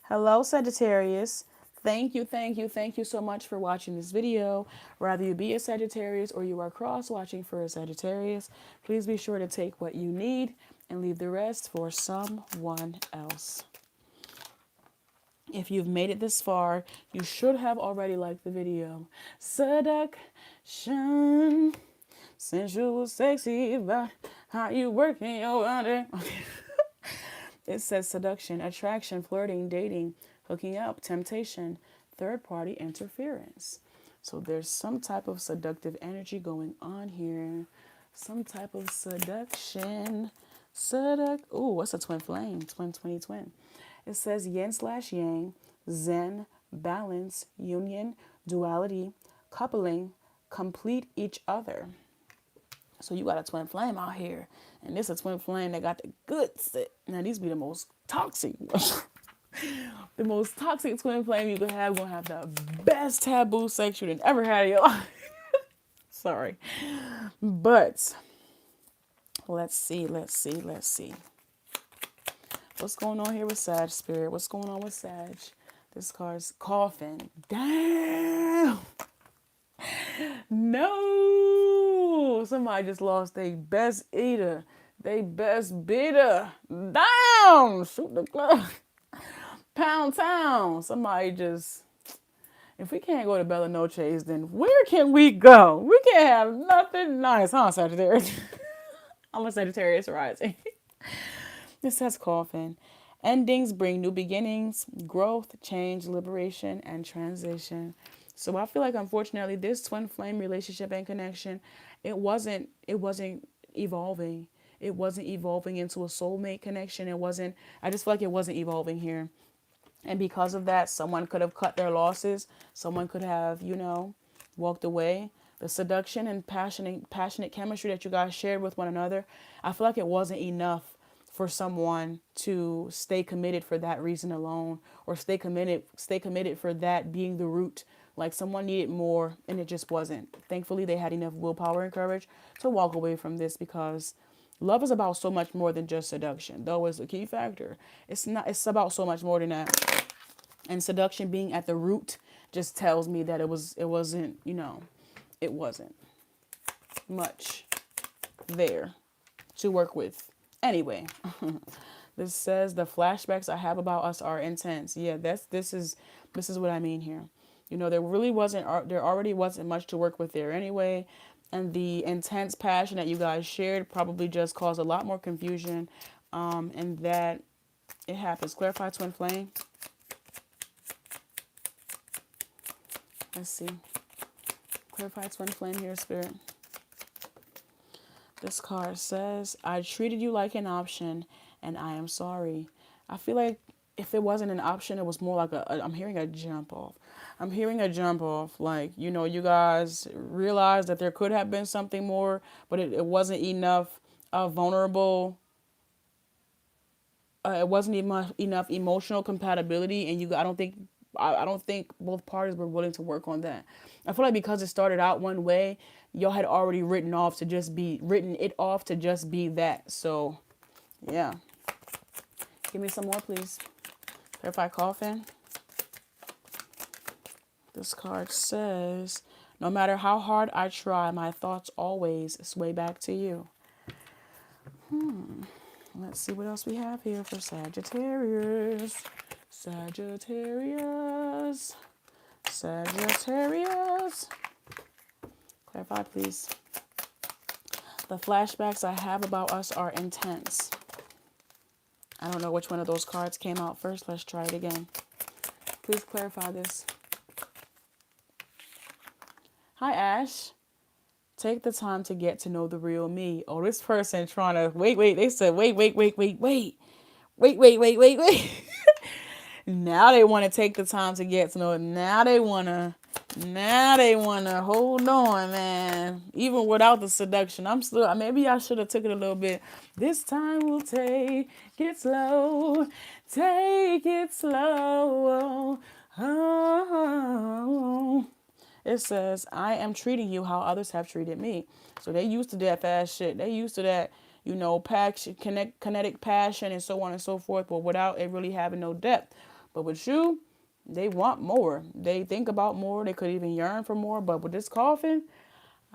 Hello, Sagittarius. Thank you so much for watching this video. Whether you be a Sagittarius or you are cross-watching for a Sagittarius, please be sure to take what you need and leave the rest for someone else. If you've made it this far, you should have already liked the video. Seduction, sensual, sexy, about how you working your body. It says seduction, attraction, flirting, dating, hooking up, temptation, third-party interference. So there's some type of seductive energy going on here. Some type of seduction. Ooh, what's a twin flame? Twin. It says yin/yang, zen, balance, union, duality, coupling, complete each other. So you got a twin flame out here. And this is a twin flame that got the good shit. Now these be the most toxic. The most toxic twin flame you could have. Gonna have the best taboo sex you ever had in your life. Sorry. But let's see. What's going on here with Sag Spirit? What's going on with Sag? This card's coughing. Damn. No. Somebody just lost their best eater. They best beater. Damn. Shoot the clock. Pound town. Somebody just... If we can't go to Bella Noche's, then where can we go? We can't have nothing nice, huh, Sagittarius? I'm a Sagittarius rising. This says coffin. Endings bring new beginnings, growth, change, liberation, and transition. So I feel like, unfortunately, this twin flame relationship and connection, it wasn't evolving. It wasn't evolving into a soulmate connection. I just feel like it wasn't evolving here. And because of that, someone could have cut their losses. Someone could have, walked away. The seduction and passionate chemistry that you guys shared with one another, I feel like it wasn't enough for someone to stay committed for that reason alone, or stay committed for that being the root. Like, someone needed more, and it just wasn't. Thankfully, they had enough willpower and courage to walk away from this, because love is about so much more than just seduction, though it's a key factor. It's about so much more than that. And seduction being at the root just tells me that it wasn't much there to work with. Anyway, this says the flashbacks I have about us are intense. Yeah, this is what I mean here. There already wasn't much to work with there anyway. And the intense passion that you guys shared probably just caused a lot more confusion. And that it happens. Clarify twin flame. Let's see. Clarify twin flame here, Spirit. This card says, I treated you like an option and I am sorry. I feel like if it wasn't an option, it was more like I'm hearing a jump off. Like, you guys realized that there could have been something more, but it wasn't enough vulnerable. It wasn't enough emotional compatibility. And I don't think both parties were willing to work on that. I feel like because it started out one way, y'all had already written it off to just be that. So, yeah. Give me some more, please. Clarify coffin. This card says, no matter how hard I try, my thoughts always sway back to you. Let's see what else we have here for Sagittarius. Sagittarius. Clarify, please. The flashbacks I have about us are intense. I don't know which one of those cards came out first. Let's try it again. Please clarify this. Hi, Ash. Take the time to get to know the real me. Oh, this person trying to... Wait. They said, wait. Now they want to take the time to get to know it. Now they want to hold on, man. Even without the seduction, maybe I should have took it a little bit. This time we'll take it slow. Take it slow. Oh. It says, I am treating you how others have treated me. So they used to that fast shit. They used to that, passion, kinetic passion and so on and so forth, but without it really having no depth. But with you, they want more. They think about more. They could even yearn for more. But with this coffin,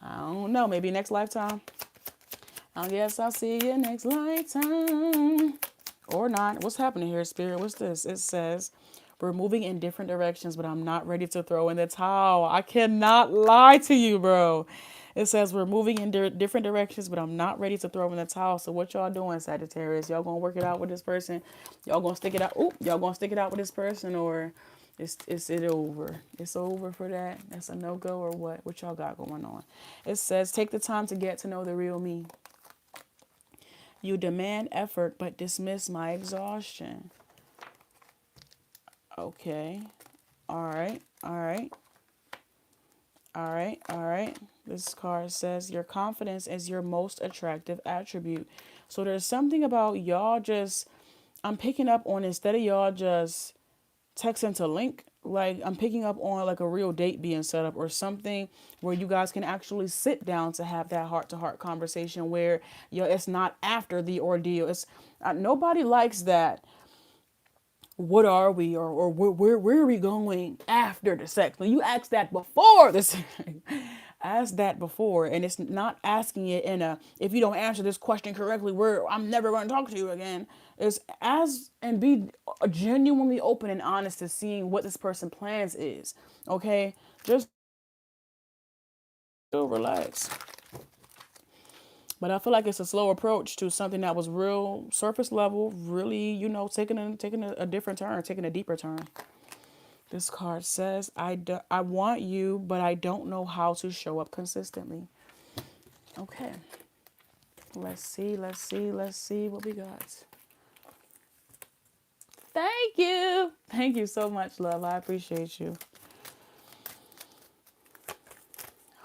I don't know. Maybe next lifetime. I guess I'll see you next lifetime. Or not. What's happening here, Spirit? What's this? It says, we're moving in different directions, but I'm not ready to throw in the towel. I cannot lie to you, bro. It says we're moving in different directions, but I'm not ready to throw in the towel. So what y'all doing, Sagittarius? Y'all gonna work it out with this person? Y'all gonna stick it out? Y'all gonna stick it out with this person, or is it over? It's over for that? That's a no-go, or what? What y'all got going on? It says, take the time to get to know the real me. You demand effort, but dismiss my exhaustion. Okay. All right. This card says your confidence is your most attractive attribute. So there's something about y'all I'm picking up on, instead of y'all just texting to link, like I'm picking up on like a real date being set up or something where you guys can actually sit down to have that heart to heart conversation where it's not after the ordeal. It's nobody likes that. What are we, or where are we going after the sex? When you ask that before the sex, ask that before, and it's not asking it in a, if you don't answer this question correctly, I'm never going to talk to you again. Is as and be genuinely open and honest to seeing what this person plans is. Okay, just relax. But I feel like it's a slow approach to something that was real surface level, really, taking a different turn, taking a deeper turn. This card says, I want you, but I don't know how to show up consistently. Okay. Let's see what we got. Thank you. Thank you so much, love. I appreciate you.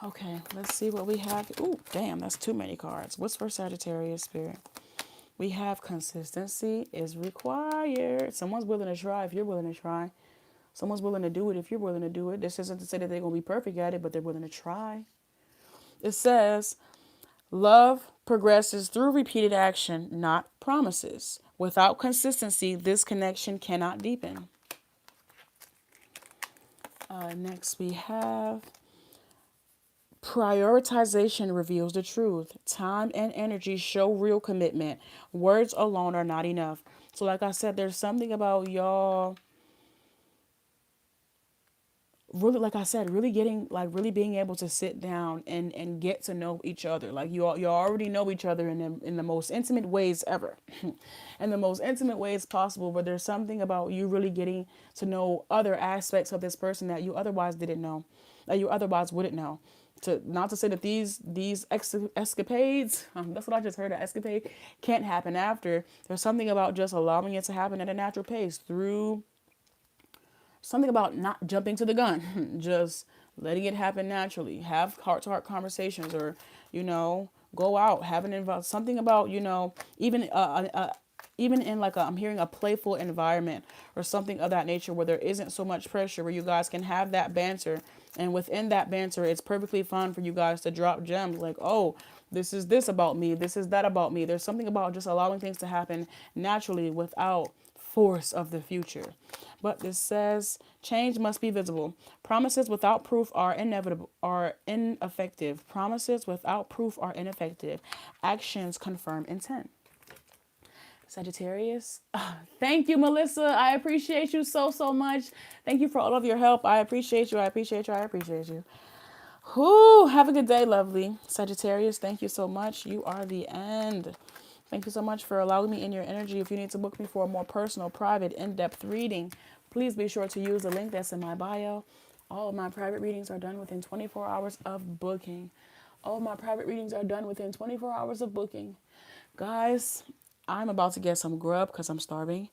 Okay, let's see what we have. Ooh, damn, that's too many cards. What's for Sagittarius, Spirit? We have consistency is required. Someone's willing to try if you're willing to try. Someone's willing to do it if you're willing to do it. This isn't to say that they're going to be perfect at it, but they're willing to try. It says, love progresses through repeated action, not promises. Without consistency, this connection cannot deepen. Next, we have prioritization reveals the truth. Time and energy show real commitment. Words alone are not enough. So like I said, there's something about y'all really, like I said, really being able to sit down and get to know each other. Like you already know each other in the most intimate ways ever. In the most intimate ways possible, but there's something about you really getting to know other aspects of this person that you otherwise didn't know, that you otherwise wouldn't know. Not to say that these escapades, that's what I just heard, an escapade can't happen after. There's something about just allowing it to happen at a natural pace through something about not jumping to the gun, just letting it happen naturally. Have heart-to-heart conversations, or go out, something about even in like I'm hearing a playful environment or something of that nature where there isn't so much pressure, where you guys can have that banter, and within that banter, it's perfectly fun for you guys to drop gems like, oh, this is this about me, this is that about me. There's something about just allowing things to happen naturally without force of the future. But this says change must be visible. Promises without proof are ineffective. Promises without proof are ineffective. Actions confirm intent. Sagittarius. Thank you, Melissa. I appreciate you so much. Thank you for all of your help. I appreciate you. I appreciate you. I appreciate you. Whoo, have a good day, lovely. Sagittarius, thank you so much. You are the end. Thank you so much for allowing me in your energy. If you need to book me for a more personal, private, in-depth reading, please be sure to use the link that's in my bio. All of my private readings are done within 24 hours of booking. All of my private readings are done within 24 hours of booking. Guys, I'm about to get some grub because I'm starving.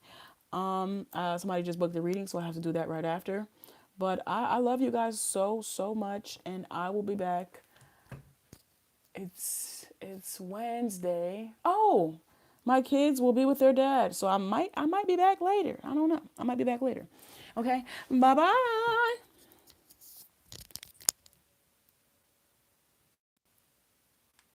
Somebody just booked the reading, so I have to do that right after. But I love you guys so much, and I will be back. It's Wednesday. Oh, my kids will be with their dad, so I might be back later. I don't know. I might be back later. Okay. Bye-bye.